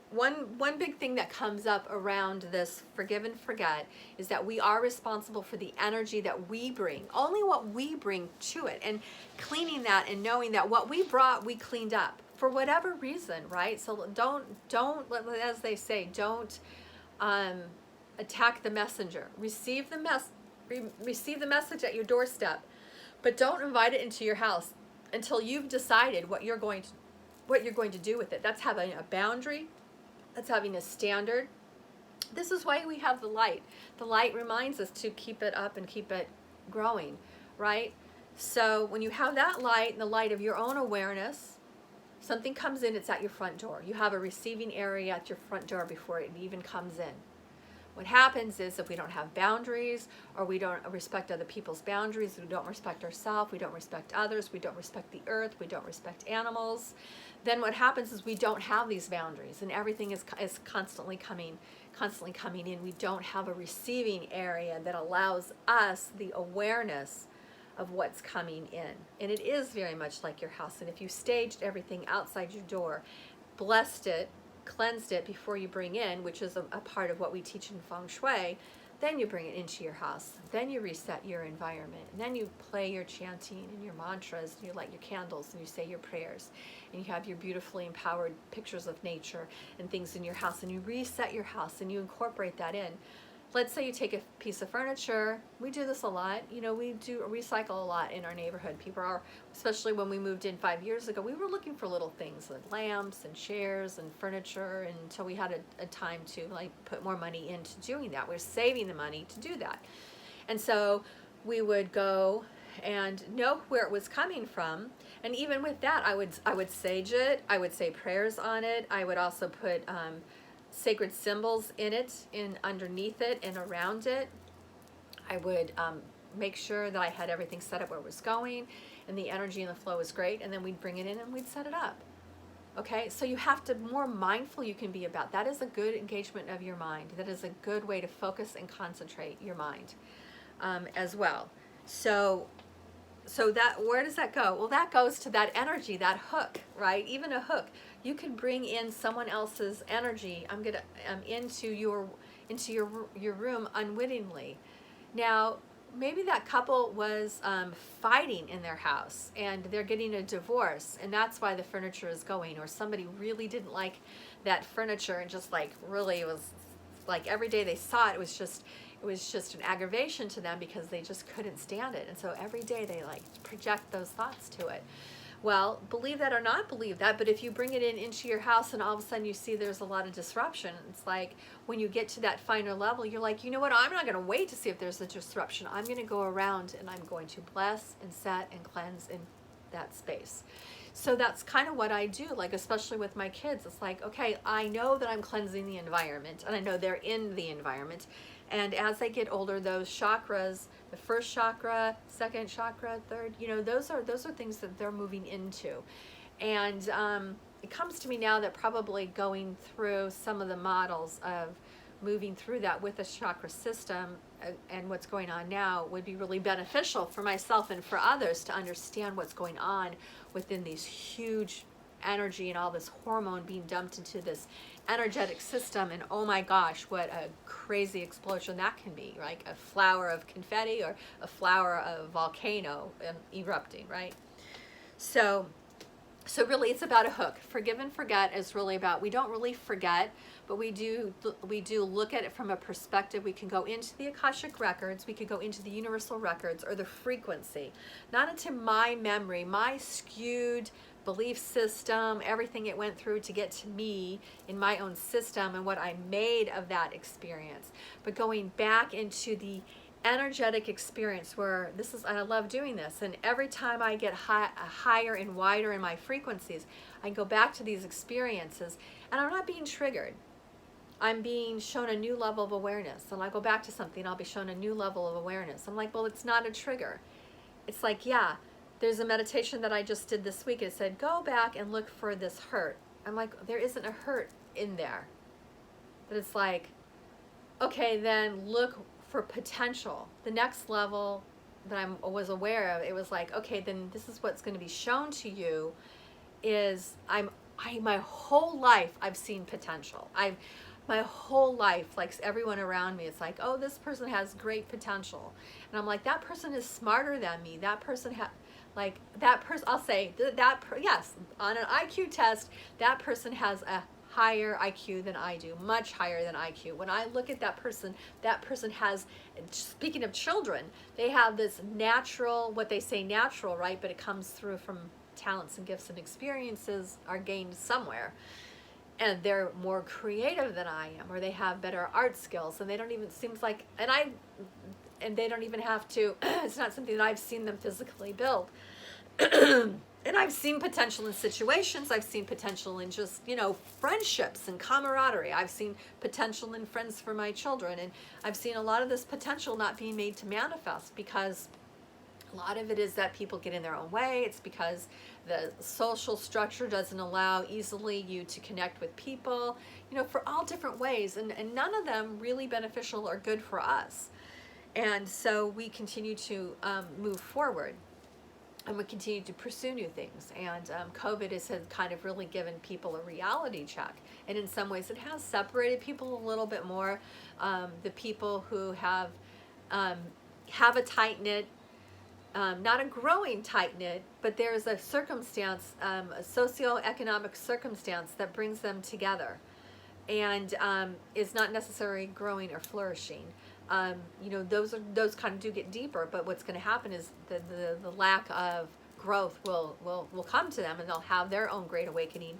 one big thing that comes up around this forgive and forget is that we are responsible for the energy that we bring, only what we bring to it, and cleaning that and knowing that what we brought, we cleaned up for whatever reason, right? So don't, as they say, don't attack the messenger. Receive the message at your doorstep, but don't invite it into your house until you've decided what you're going to do with it. That's having a boundary. That's having a standard. This is why we have the light. The light reminds us to keep it up and keep it growing, right? So when you have that light and the light of your own awareness, something comes in, it's at your front door. You have a receiving area at your front door before it even comes in. What happens is if we don't have boundaries, or we don't respect other people's boundaries, we don't respect ourselves, we don't respect others, we don't respect the earth, we don't respect animals, then what happens is we don't have these boundaries, and everything is constantly coming in. We don't have a receiving area that allows us the awareness of what's coming in. And it is very much like your house. And if you staged everything outside your door, blessed it, cleansed it before you bring in, which is a part of what we teach in Feng Shui, then you bring it into your house. Then you reset your environment. And then you play your chanting and your mantras, and you light your candles, and you say your prayers. And you have your beautifully empowered pictures of nature and things in your house, and you reset your house, and you incorporate that in. Let's say you take a piece of furniture. We do this a lot. We do recycle a lot in our neighborhood. People are, especially when we moved in 5 years ago, we were looking for little things like lamps and chairs and furniture until we had a time to put more money into doing that. We're saving the money to do that. And so we would go and know where it was coming from. And even with that, I would sage it. I would say prayers on it. I would also put sacred symbols in it, underneath it and around it. I would make sure that I had everything set up where it was going, and the energy and the flow was great, and then we'd bring it in and we'd set it up. Okay, so you have to, more mindful you can be about. That is a good engagement of your mind. That is a good way to focus and concentrate your mind as well. So that, where does that go? Well, that goes to that energy, that hook, right? Even a hook. You can bring in someone else's energy. Into your room unwittingly. Now, maybe that couple was fighting in their house and they're getting a divorce, and that's why the furniture is going, or somebody really didn't like that furniture and just like really was like every day they saw it, it was just an aggravation to them because they just couldn't stand it, and so every day they like project those thoughts to it. Well, believe that or not believe that, but if you bring it into your house and all of a sudden you see there's a lot of disruption, it's like when you get to that finer level, you're like, you know what, I'm not going to wait to see if there's a disruption. I'm going to go around and I'm going to bless and set and cleanse in that space. So that's kind of what I do, like especially with my kids. It's like, okay, I know that I'm cleansing the environment and I know they're in the environment. And as they get older, those chakras, the first chakra, second chakra, third, those are things that they're moving into. And it comes to me now that probably going through some of the models of moving through that with the chakra system and what's going on now would be really beneficial for myself and for others to understand what's going on within these huge energy and all this hormone being dumped into this energetic system. And oh my gosh, what a crazy explosion that can be, like a flower of confetti or a flower of volcano erupting, right? So really it's about a hook. Forgive and forget is really about, we don't really forget, but we do look at it from a perspective. We can go into the Akashic records, we could go into the universal records or the frequency, not into my memory, my skewed belief system, everything it went through to get to me in my own system and what I made of that experience, but going back into the energetic experience where this is, and I love doing this, and every time I get higher and wider in my frequencies, I go back to these experiences and I'm not being triggered. I'm being shown a new level of awareness, and I go back to something, I'll be shown a new level of awareness. I'm like, well, it's not a trigger. It's like, yeah, there's a meditation that I just did this week. It said, go back and look for this hurt. I'm like, there isn't a hurt in there. But it's like, okay, then look for potential. The next level that I was aware of, it was like, okay, then this is what's going to be shown to you is my whole life I've seen potential. My whole life, like everyone around me, it's like, oh, this person has great potential. And I'm like, that person is smarter than me. That person I'll say yes, on an IQ test, that person has a higher IQ than I do, much higher than IQ. When I look at that person has, speaking of children, they have this natural, what they say natural, right? But it comes through from talents and gifts and experiences are gained somewhere. And they're more creative than I am, or they have better art skills, and they don't even, seems like, and they don't even have to, it's not something that I've seen them physically build. And I've seen potential in situations, I've seen potential in just, friendships and camaraderie. I've seen potential in friends for my children, and I've seen a lot of this potential not being made to manifest because a lot of it is that people get in their own way. It's because the social structure doesn't allow easily you to connect with people, for all different ways, and none of them really beneficial or good for us. And so we continue to move forward. And we continue to pursue new things. And COVID has kind of really given people a reality check. And in some ways it has separated people a little bit more. The people who have a tight-knit, not a growing tight-knit, but there's a circumstance, a socioeconomic circumstance that brings them together and is not necessarily growing or flourishing. Those kind of do get deeper, but what's going to happen is the lack of growth will come to them, and they'll have their own great awakening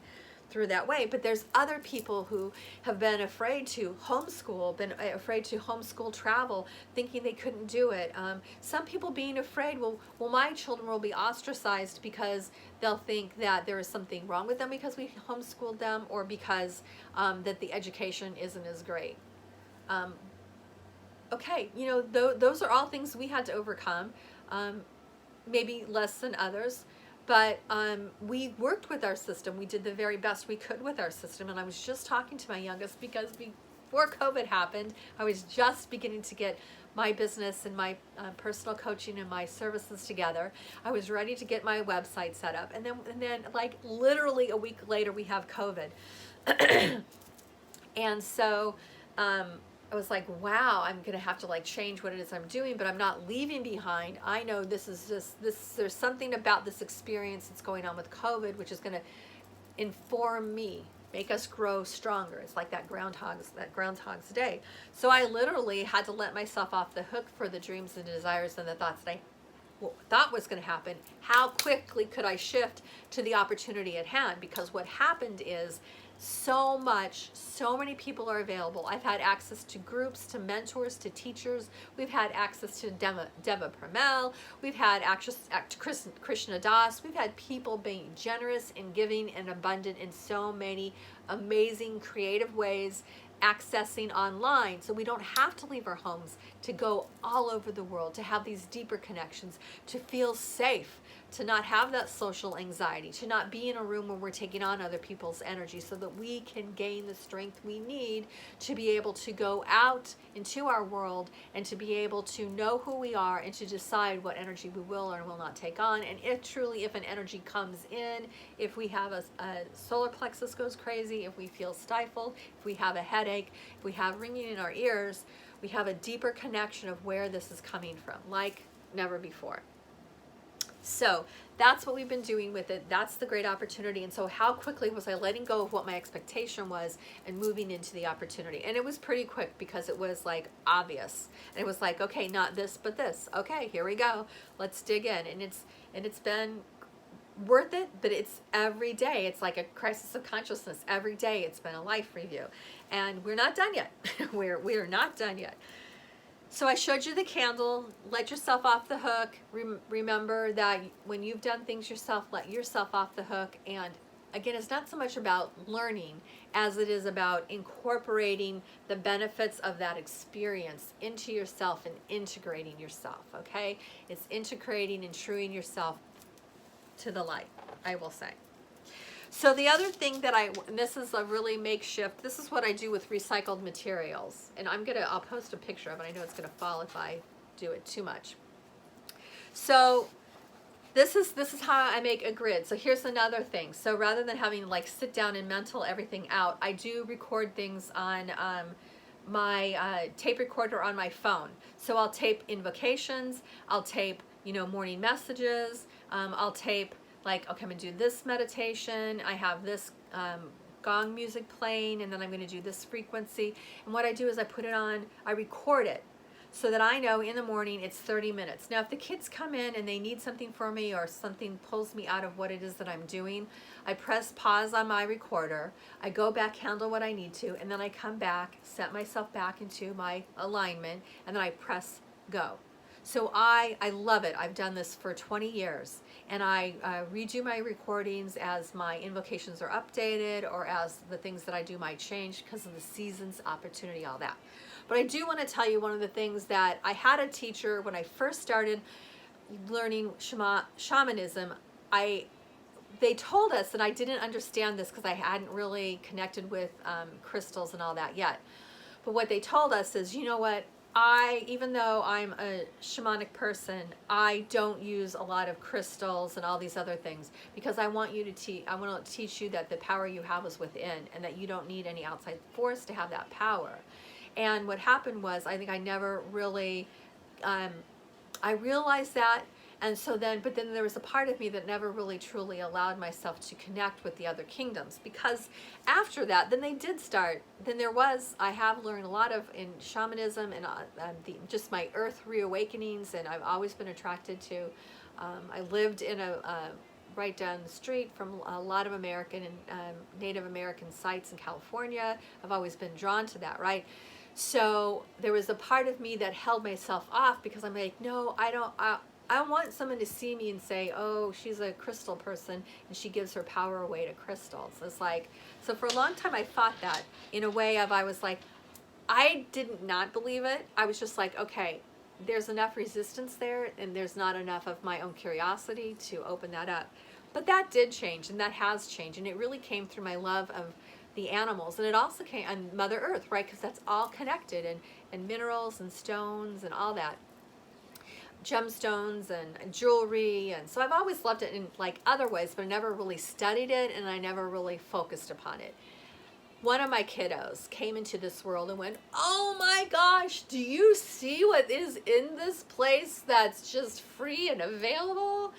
through that way. But there's other people who have been afraid to homeschool, been afraid to homeschool travel, thinking they couldn't do it. Some people being afraid, well, my children will be ostracized because they'll think that there is something wrong with them because we homeschooled them, or because that the education isn't as great. Okay, those are all things we had to overcome, maybe less than others, but we worked with our system. We did the very best we could with our system, and I was just talking to my youngest because before COVID happened, I was just beginning to get my business and my personal coaching and my services together. I was ready to get my website set up, and then like literally a week later we have COVID. And so I was like, wow, I'm gonna have to like change what it is I'm doing, but I'm not leaving behind. I know this is just this. There's something about this experience that's going on with COVID, which is gonna inform me, make us grow stronger. It's like that Groundhog's Day. So I literally had to let myself off the hook for the dreams and desires and the thoughts that I thought was going to happen. How quickly could I shift to the opportunity at hand? Because what happened is so many people are available. I've had access to groups, to mentors, to teachers. We've had access to Deva Pramel. We've had access to Krishna Das. We've had people being generous and giving and abundant in so many amazing creative ways, accessing online, so we don't have to leave our homes to go all over the world, to have these deeper connections, to feel safe, to not have that social anxiety, to not be in a room where we're taking on other people's energy, so that we can gain the strength we need to be able to go out into our world and to be able to know who we are and to decide what energy we will or will not take on. And if an energy comes in, if we have a solar plexus goes crazy, if we feel stifled, if we have a headache, if we have ringing in our ears, we have a deeper connection of where this is coming from, like never before. So that's what we've been doing with it. That's the great opportunity. And so how quickly was I letting go of what my expectation was and moving into the opportunity? And it was pretty quick because it was like obvious. And it was like, okay, not this, but this. Okay, here we go. Let's dig in. And it's been worth it, but it's every day. It's like a crisis of consciousness. Every day it's been a life review. And we're not done yet. we're not done yet. So I showed you the candle. Let yourself off the hook. Remember that when you've done things yourself, let yourself off the hook. And again, it's not so much about learning as it is about incorporating the benefits of that experience into yourself and integrating yourself, okay? It's integrating and truing yourself to the light, I will say. So the other thing that and this is a really makeshift, this is what I do with recycled materials. And I'll post a picture of it. I know it's gonna fall if I do it too much. So this is how I make a grid. So here's another thing. So rather than having like sit down and mental everything out, I do record things on my tape recorder on my phone. So I'll tape invocations, I'll tape, morning messages, I'll tape like, okay, I'm gonna do this meditation, I have this gong music playing, and then I'm gonna do this frequency. And what I do is I put it on, I record it, so that I know in the morning it's 30 minutes. Now, if the kids come in and they need something from me or something pulls me out of what it is that I'm doing, I press pause on my recorder, I go back, handle what I need to, and then I come back, set myself back into my alignment, and then I press go. So I love it. I've done this for 20 years, and I redo my recordings as my invocations are updated or as the things that I do might change because of the seasons, opportunity, all that. But I do want to tell you one of the things that I had a teacher when I first started learning shamanism. They told us, and I didn't understand this because I hadn't really connected with crystals and all that yet. But what they told us is, you know what? Even though I'm a shamanic person, I don't use a lot of crystals and all these other things because I want to teach you that the power you have is within and that you don't need any outside force to have that power. And what happened was, I think I never really, I realized that. And so but then there was a part of me that never really truly allowed myself to connect with the other kingdoms, because after that, then they did start, I have learned a lot in shamanism and just my earth reawakenings, and I've always been attracted to, I lived in right down the street from a lot of American and Native American sites in California. I've always been drawn to that, right? So there was a part of me that held myself off because I'm like, no, I want someone to see me and say, oh, she's a crystal person and she gives her power away to crystals. It's like, so for a long time I fought that in a way I was like, I did not believe it. I was just like, okay, there's enough resistance there and there's not enough of my own curiosity to open that up. But that did change, and that has changed, and it really came through my love of the animals, and it also came on Mother Earth, right? Because that's all connected, and minerals and stones and all that. Gemstones and jewelry, and so I've always loved it in like other ways, but I never really studied it and I never really focused upon it. one of my kiddos came into this world and went, oh my gosh, do you see what is in this place that's just free and available?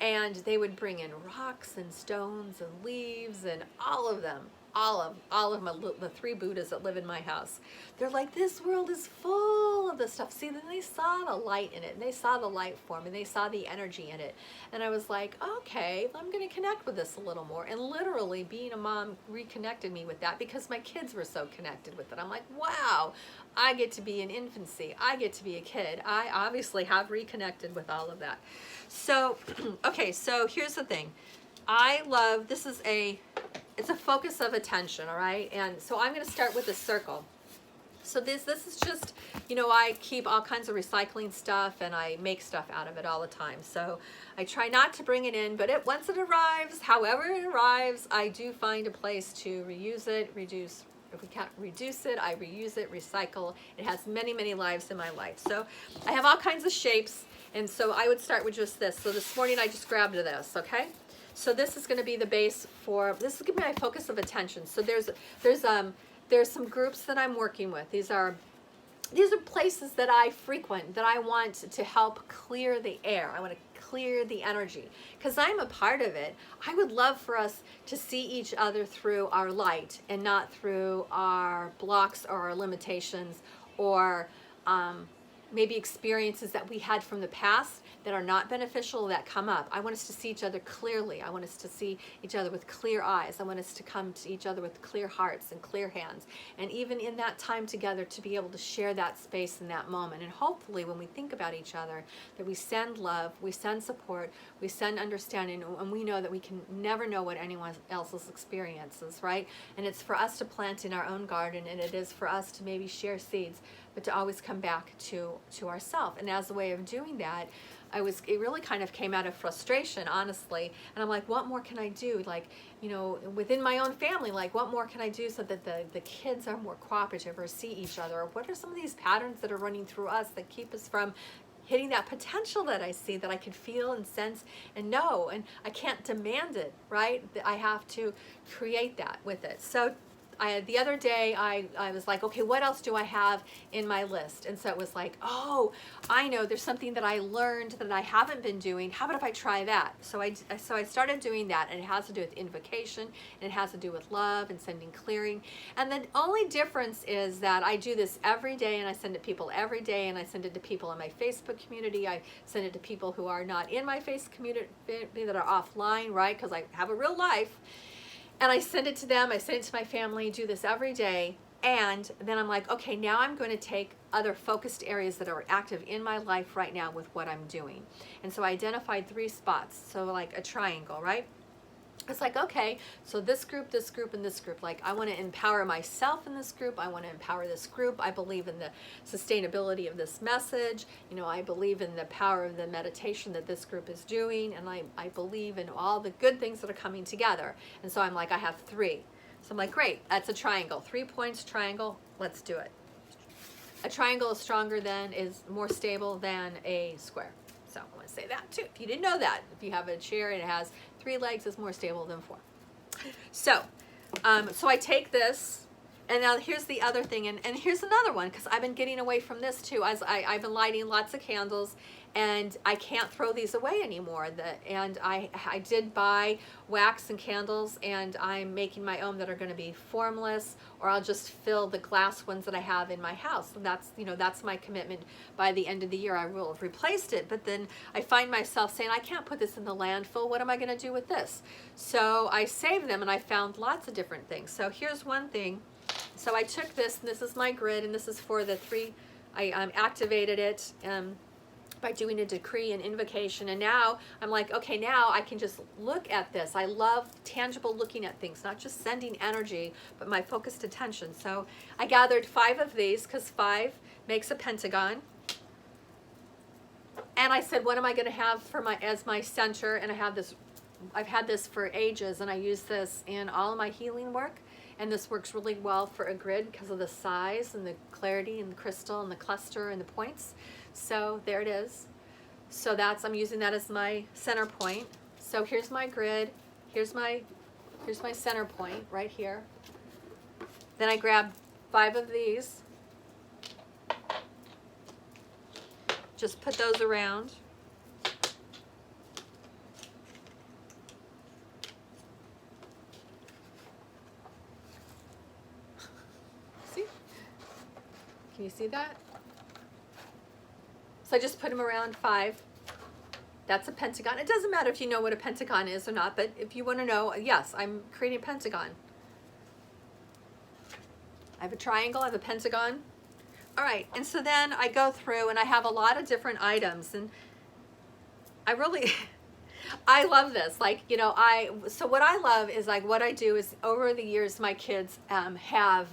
And they would bring in rocks and stones and leaves and all of them, the 3 Buddhas that live in my house. They're like, this world is full of this stuff. See, then they saw the light in it, and they saw the light form, and they saw the energy in it. And I was like, okay, I'm going to connect with this a little more. And literally, being a mom reconnected me with that because my kids were so connected with it. I'm like, wow, I get to be in infancy. I get to be a kid. I obviously have reconnected with all of that. So, okay, so here's the thing. I love, it's a focus of attention, all right? And so I'm going to start with a circle. So this is just, I keep all kinds of recycling stuff and I make stuff out of it all the time. So I try not to bring it in, but once it arrives, however it arrives, I do find a place to reuse it, reduce. If we can't reduce it, I reuse it, recycle. It has many, many lives in my life. So I have all kinds of shapes. And so I would start with just this. So this morning I just grabbed this, okay? So this is going to be the base this is going to be my focus of attention. So there's some groups that I'm working with. These are places that I frequent that I want to help clear the air. I want to clear the energy because I'm a part of it. I would love for us to see each other through our light and not through our blocks or our limitations or maybe experiences that we had from the past that are not beneficial that come up. I want us to see each other clearly. I want us to see each other with clear eyes. I want us to come to each other with clear hearts and clear hands. And even in that time together to be able to share that space in that moment. And hopefully when we think about each other, that we send love, we send support, we send understanding, and we know that we can never know what anyone else's experiences, right? And it's for us to plant in our own garden, and it is for us to maybe share seeds, but to always come back to ourselves. And as a way of doing that, it really kind of came out of frustration, honestly. And I'm like, what more can I do? Like, within my own family, like, what more can I do so that the kids are more cooperative or see each other? Or what are some of these patterns that are running through us that keep us from hitting that potential that I see, that I can feel and sense and know? And I can't demand it, right? I have to create that with it. So the other day I was like, okay, what else do I have in my list? And so it was like, oh, I know there's something that I learned that I haven't been doing. How about if I try that? So I started doing that, and it has to do with invocation, and it has to do with love and sending clearing. And the only difference is that I do this every day, and I send it to people every day, and I send it to people in my Facebook community. I send it to people who are not in my Facebook community, that are offline, right? Because I have a real life. And I send it to them, I send it to my family, do this every day. And then I'm like, okay, now I'm going to take other focused areas that are active in my life right now with what I'm doing. And so I identified 3 spots. So like a triangle, right? It's like, okay, so this group, and this group. Like, I want to empower myself in this group. I want to empower this group. I believe in the sustainability of this message. I believe in the power of the meditation that this group is doing. And I believe in all the good things that are coming together. And so I'm like, I have 3. So I'm like, great, that's a triangle. 3 points, triangle, let's do it. A triangle is more stable than a square. So I want to say that too. If you didn't know that, if you have a chair and it has 3 legs, it's more stable than 4. So, so I take this, and now here's the other thing, and here's another one, because I've been getting away from this too. As I've been lighting lots of candles, and I can't throw these away anymore. And I did buy wax and candles, and I'm making my own that are going to be formless, or I'll just fill the glass ones that I have in my house. And that's my commitment. By the end of the year, I will have replaced it. But then I find myself saying, I can't put this in the landfill. What am I going to do with this? So I saved them, and I found lots of different things. So here's one thing. So I took this, and this is my grid, and this is for the 3. I activated it by doing a decree and invocation, and now I'm like, okay, now I can just look at this. I love tangible looking at things, not just sending energy, but my focused attention. So I gathered 5 of these, because 5 makes a pentagon. And I said, what am I going to have as my center? And I've had this for ages, and I use this in all of my healing work. And this works really well for a grid because of the size and the clarity and the crystal and the cluster and the points. So there it is. So I'm using that as my center point. So here's my grid. Here's my center point right here. Then I grab 5 of these. Just put those around. See? Can you see that? So I just put them around 5. That's a pentagon. It doesn't matter if you know what a pentagon is or not, but if you want to know, yes, I'm creating a pentagon. I have a triangle, I have a pentagon. All right, and so then I go through and I have a lot of different items, and I really, I love this. Like, you know, so what I love is like what I do is over the years, my kids have,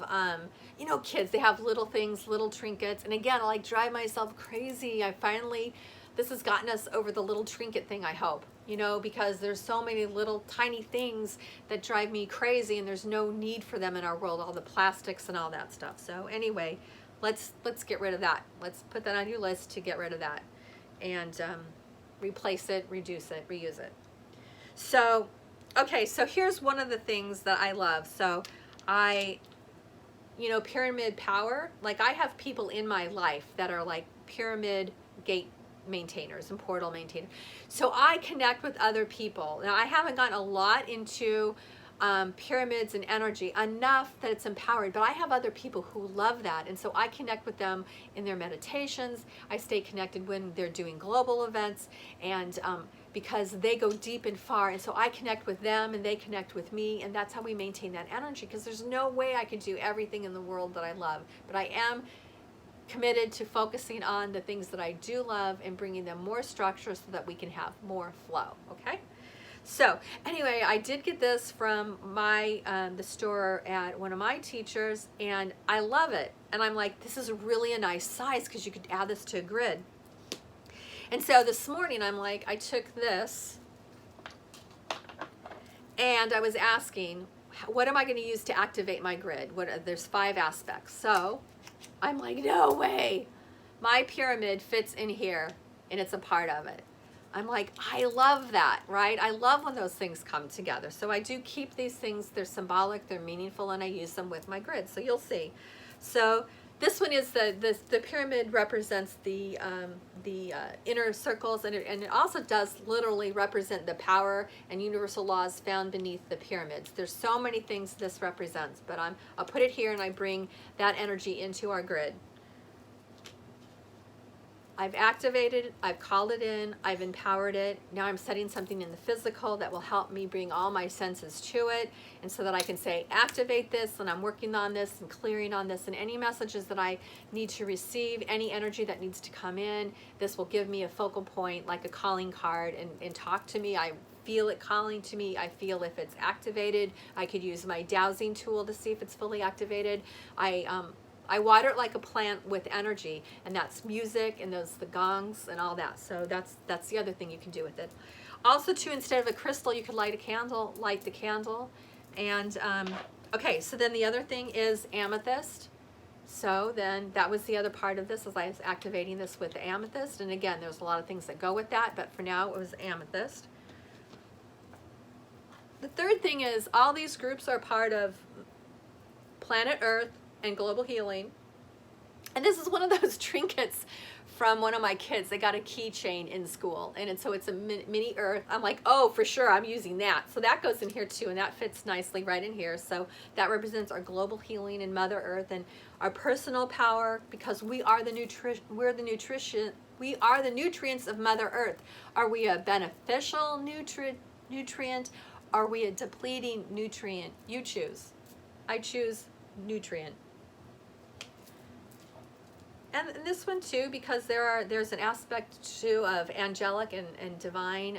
you know, kids, they have little things, little trinkets. And again, I like drive myself crazy. This has gotten us over the little trinket thing, I hope, you know, because there's so many little tiny things that drive me crazy, and there's no need for them in our world, all the plastics and all that stuff. So anyway, let's get rid of that. Let's put that on your list to get rid of that, and replace it, reduce it, reuse it. So, okay, so here's one of the things that I love. So you know, pyramid power, like I have people in my life that are like pyramid gate maintainers and portal maintainers. So I connect with other people. Now I haven't gotten a lot into pyramids and energy enough that it's empowered, but I have other people who love that, and so I connect with them in their meditations. I stay connected when they're doing global events, and because they go deep and far, and so I connect with them and they connect with me, and that's how we maintain that energy, because there's no way I could do everything in the world that I love, but I am committed to focusing on the things that I do love and bringing them more structure so that we can have more flow. Okay, so anyway, I did get this from my the store at one of my teachers, and I love it, and I'm like, this is really a nice size because you could add this to a grid. And so this morning I'm like, I took this and I was asking, what am I going to use to activate my grid? There's 5 aspects. So I'm like, no way. My pyramid fits in here and it's a part of it. I'm like, I love that, right? I love when those things come together. So I do keep these things, they're symbolic, they're meaningful, and I use them with my grid. So you'll see. So this one is the pyramid represents the inner circles, and it also does literally represent the power and universal laws found beneath the pyramids. There's so many things this represents, but I'll put it here and I bring that energy into our grid. I've activated, I've called it in, I've empowered it. Now I'm setting something in the physical that will help me bring all my senses to it, and so that I can say, activate this, and I'm working on this and clearing on this, and any messages that I need to receive, any energy that needs to come in, this will give me a focal point, like a calling card, and talk to me. I feel it calling to me. I feel if it's activated. I could use my dowsing tool to see if it's fully activated. I water it like a plant with energy, and that's music, and those the gongs and all that. So that's the other thing you can do with it. Also, too, instead of a crystal, you could light the candle. And okay, so then the other thing is amethyst. So then that was the other part of this, as I was activating this with the amethyst. And again, there's a lot of things that go with that, but for now it was amethyst. The third thing is all these groups are part of Planet Earth and Global Healing. And this is one of those trinkets from one of my kids. They got a keychain in school, and so it's a mini Earth. I'm like, oh, for sure, I'm using that. So that goes in here too, and that fits nicely right in here. So that represents our global healing in Mother Earth and our personal power, because we are the nutrients of Mother Earth. Are we a beneficial nutrient? Are we a depleting nutrient? You choose. I choose nutrient. And this one too, because there's an aspect too of angelic and divine,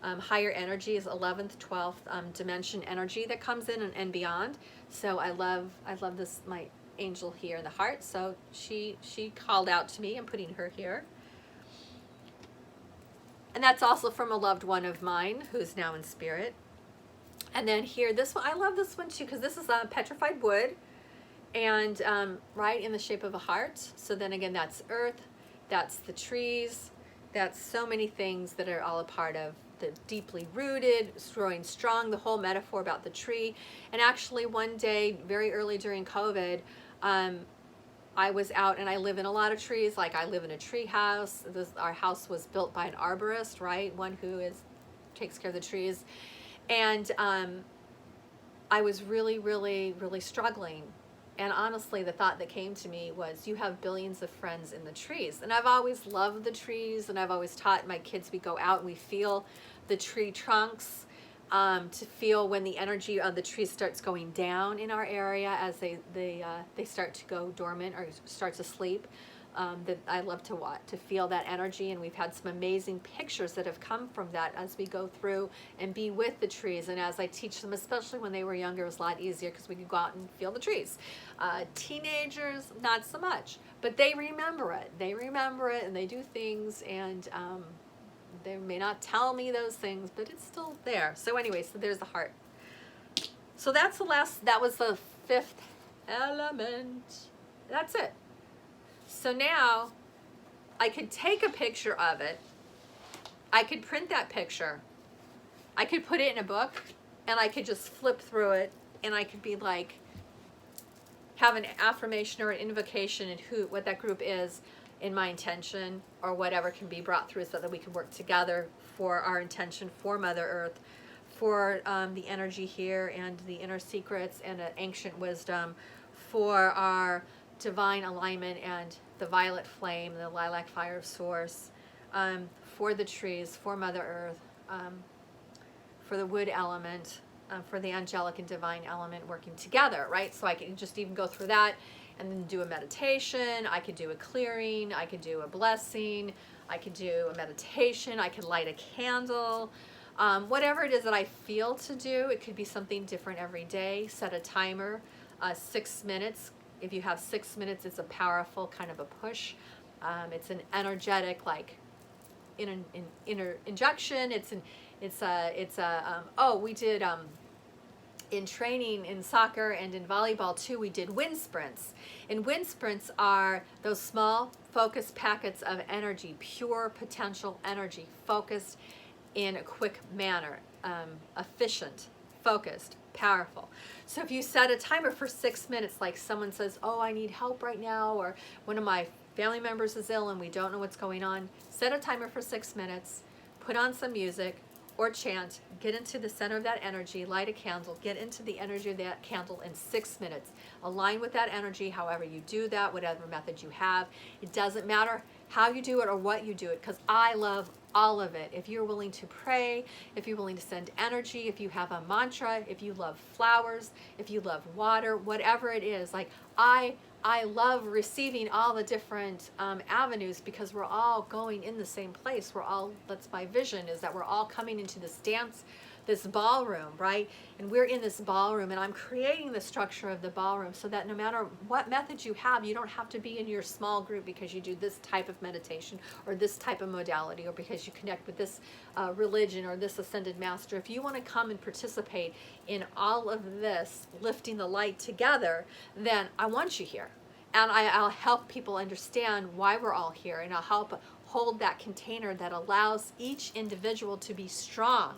higher energies, 11th, 12th dimension energy that comes in and beyond. So I love this, my angel here in the heart. So she called out to me. I'm putting her here. And that's also from a loved one of mine who's now in spirit. And then here, this one, I love this one too, because this is petrified wood, and right in the shape of a heart. So then again, that's earth, that's the trees, that's so many things that are all a part of the deeply rooted, growing strong, the whole metaphor about the tree. And actually one day, very early during COVID, I was out, and I live in a lot of trees. Like, I live in a tree house. Our house was built by an arborist, right? One who takes care of the trees. And I was really, really, really struggling. And honestly, the thought that came to me was, you have billions of friends in the trees. And I've always loved the trees, and I've always taught my kids, we go out and we feel the tree trunks, to feel when the energy of the trees starts going down in our area as they start to go dormant or start to sleep. That I love to feel that energy, and we've had some amazing pictures that have come from that as we go through and be with the trees. And as I teach them, especially when they were younger, it was a lot easier because we could go out and feel the trees. Teenagers, not so much, but they remember it. They remember it, and they do things, and they may not tell me those things, but it's still there. So anyway, so there's the heart. So that was the fifth element. That's it. So now I could take a picture of it. I could print that picture. I could put it in a book, and I could just flip through it, and I could be like, have an affirmation or an invocation and what that group is in my intention, or whatever can be brought through, so that we can work together for our intention for Mother Earth, for the energy here and the inner secrets and ancient wisdom, for our divine alignment and the violet flame, the lilac fire source, for the trees, for Mother Earth, for the wood element, for the angelic and divine element working together, right? So I can just even go through that and then do a meditation. I could do a clearing. I could do a blessing. I could do a meditation. I could light a candle. Whatever it is that I feel to do, it could be something different every day. Set a timer, 6 minutes. If you have 6 minutes, it's a powerful kind of a push. It's an energetic, like, inner injection. We did in training in soccer and in volleyball too, we did wind sprints. And wind sprints are those small focused packets of energy, pure potential energy, focused in a quick manner, efficient, focused, powerful. So if you set a timer for 6 minutes, like someone says, oh, I need help right now, or one of my family members is ill and we don't know what's going on, set a timer for 6 minutes, put on some music or chant, get into the center of that energy, light a candle, get into the energy of that candle in 6 minutes. Align with that energy, however you do that, whatever method you have. It doesn't matter how you do it or what you do it, because I love all of it. If you're willing to pray, if you're willing to send energy, if you have a mantra, if you love flowers, if you love water, whatever it is, like I love receiving all the different avenues, because we're all going in the same place. That's my vision, is that we're all coming into this dance, this ballroom, right? And we're in this ballroom, and I'm creating the structure of the ballroom so that no matter what method you have, you don't have to be in your small group because you do this type of meditation or this type of modality, or because you connect with this religion or this ascended master. If you want to come and participate in all of this, lifting the light together, then I want you here. And I'll help people understand why we're all here, and I'll help hold that container that allows each individual to be strong.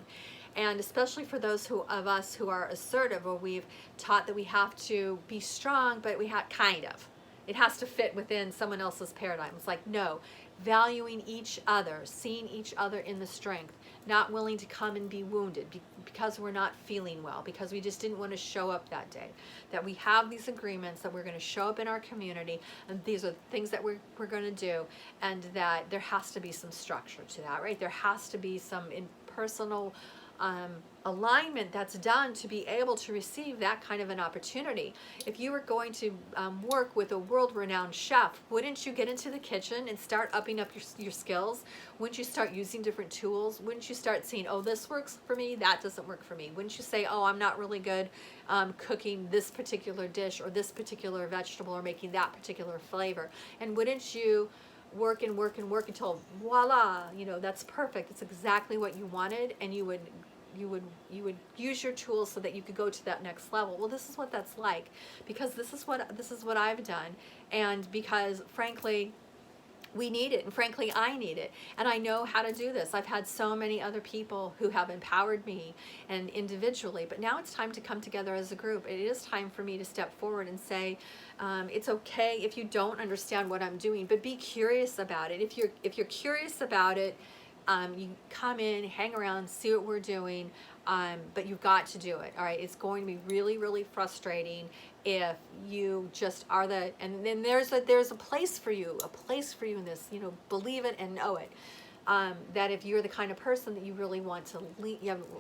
And especially for those of us who are assertive, or we've taught that we have to be strong, but it has to fit within someone else's paradigm. It's like, no, valuing each other, seeing each other in the strength, not willing to come and be wounded because we're not feeling well, because we just didn't want to show up that day. That we have these agreements that we're going to show up in our community, and these are things that we're going to do, and that there has to be some structure to that, right? There has to be some personal alignment that's done to be able to receive that kind of an opportunity. If you were going to work with a world-renowned chef, wouldn't you get into the kitchen and start upping up your skills? Wouldn't you start using different tools? Wouldn't you start saying, oh, this works for me, that doesn't work for me? Wouldn't you say, oh, I'm not really good cooking this particular dish or this particular vegetable or making that particular flavor? And wouldn't you work and work and work until voila, that's perfect. It's exactly what you wanted, and you would use your tools so that you could go to that next level. Well, this is what that's like, because this is what I've done, and because frankly, We need it, and frankly I need it, and I know how to do this. I've had so many other people who have empowered me and individually, but now it's time to come together as a group. It is time for me to step forward and say, it's okay if you don't understand what I'm doing, but be curious about it. If you're curious about it, you come in, hang around, see what we're doing, but you've got to do it. All right, it's going to be really, really frustrating if you just are and then there's a place for you, in this. Believe it and know it. That if you're the kind of person that you really want to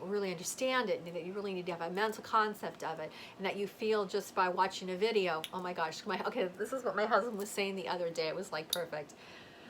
really understand it, and that you really need to have a mental concept of it, and that you feel just by watching a video, oh my gosh, okay, this is what my husband was saying the other day. It was like perfect.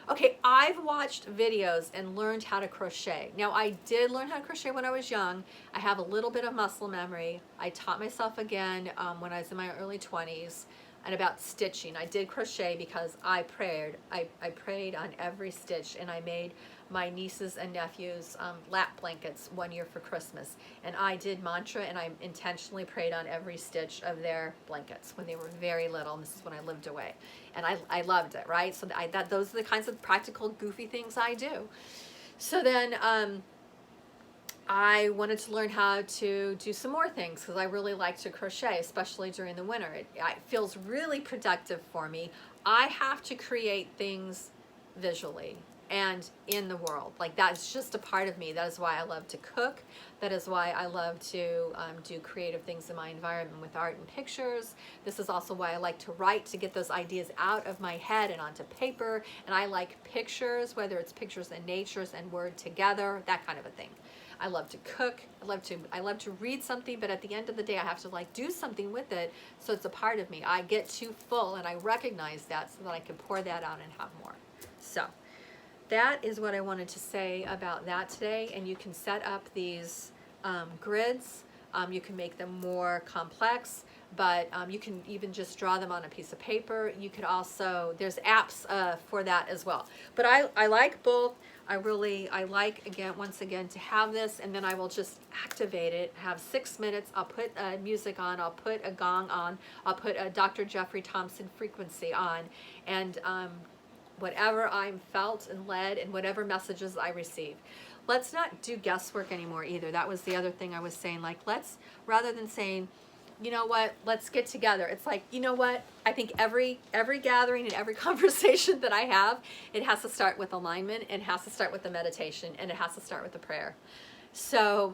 Okay, I've watched videos and learned how to crochet. Now, I did learn how to crochet when I was young. I have a little bit of muscle memory. I taught myself again when I was in my early 20s, and about stitching. I did crochet because I prayed. I prayed on every stitch, and I made my nieces and nephews lap blankets one year for Christmas. And I did mantra, and I intentionally prayed on every stitch of their blankets when they were very little, and this is when I lived away. And I loved it, right? So those are the kinds of practical, goofy things I do. So then I wanted to learn how to do some more things because I really like to crochet, especially during the winter. It feels really productive for me. I have to create things visually and in the world. Like, that's just a part of me. That is why I love to cook. That is why I love to do creative things in my environment with art and pictures. This is also why I like to write, to get those ideas out of my head and onto paper. And I like pictures, whether it's pictures and natures and word together, that kind of a thing. I love to cook. I love to read something, but at the end of the day, I have to do something with it, so it's a part of me. I get too full, and I recognize that, so that I can pour that out and have more. So that is what I wanted to say about that today. And you can set up these grids. You can make them more complex, but you can even just draw them on a piece of paper. You could also, there's apps for that as well. But I like both. I like, once again, to have this, and then I will just activate it, have 6 minutes. I'll put music on, I'll put a gong on, I'll put a Dr. Jeffrey Thompson frequency on, and whatever I'm felt and led, and whatever messages I receive. Let's not do guesswork anymore either. That was the other thing I was saying. Rather than saying, you know what, let's get together. It's like, you know what, I think every gathering and every conversation that I have, it has to start with alignment, it has to start with the meditation, and it has to start with the prayer. So,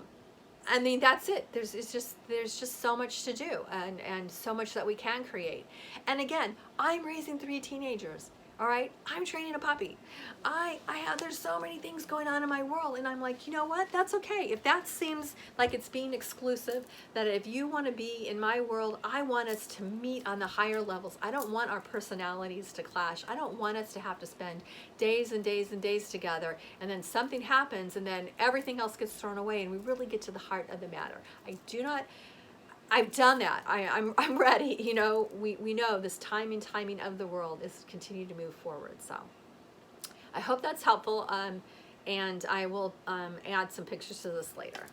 I mean, that's it. There's just so much to do, and so much that we can create. And again, I'm raising 3 teenagers. All right, I'm training a puppy. There's so many things going on in my world, and I'm like, you know what? That's okay. If that seems like it's being exclusive, that if you want to be in my world, I want us to meet on the higher levels. I don't want our personalities to clash. I don't want us to have to spend days and days and days together, and then something happens, and then everything else gets thrown away, and we really get to the heart of the matter. I've done that. I'm ready. We know this timing of the world is continue to move forward. So I hope that's helpful. And I will add some pictures to this later.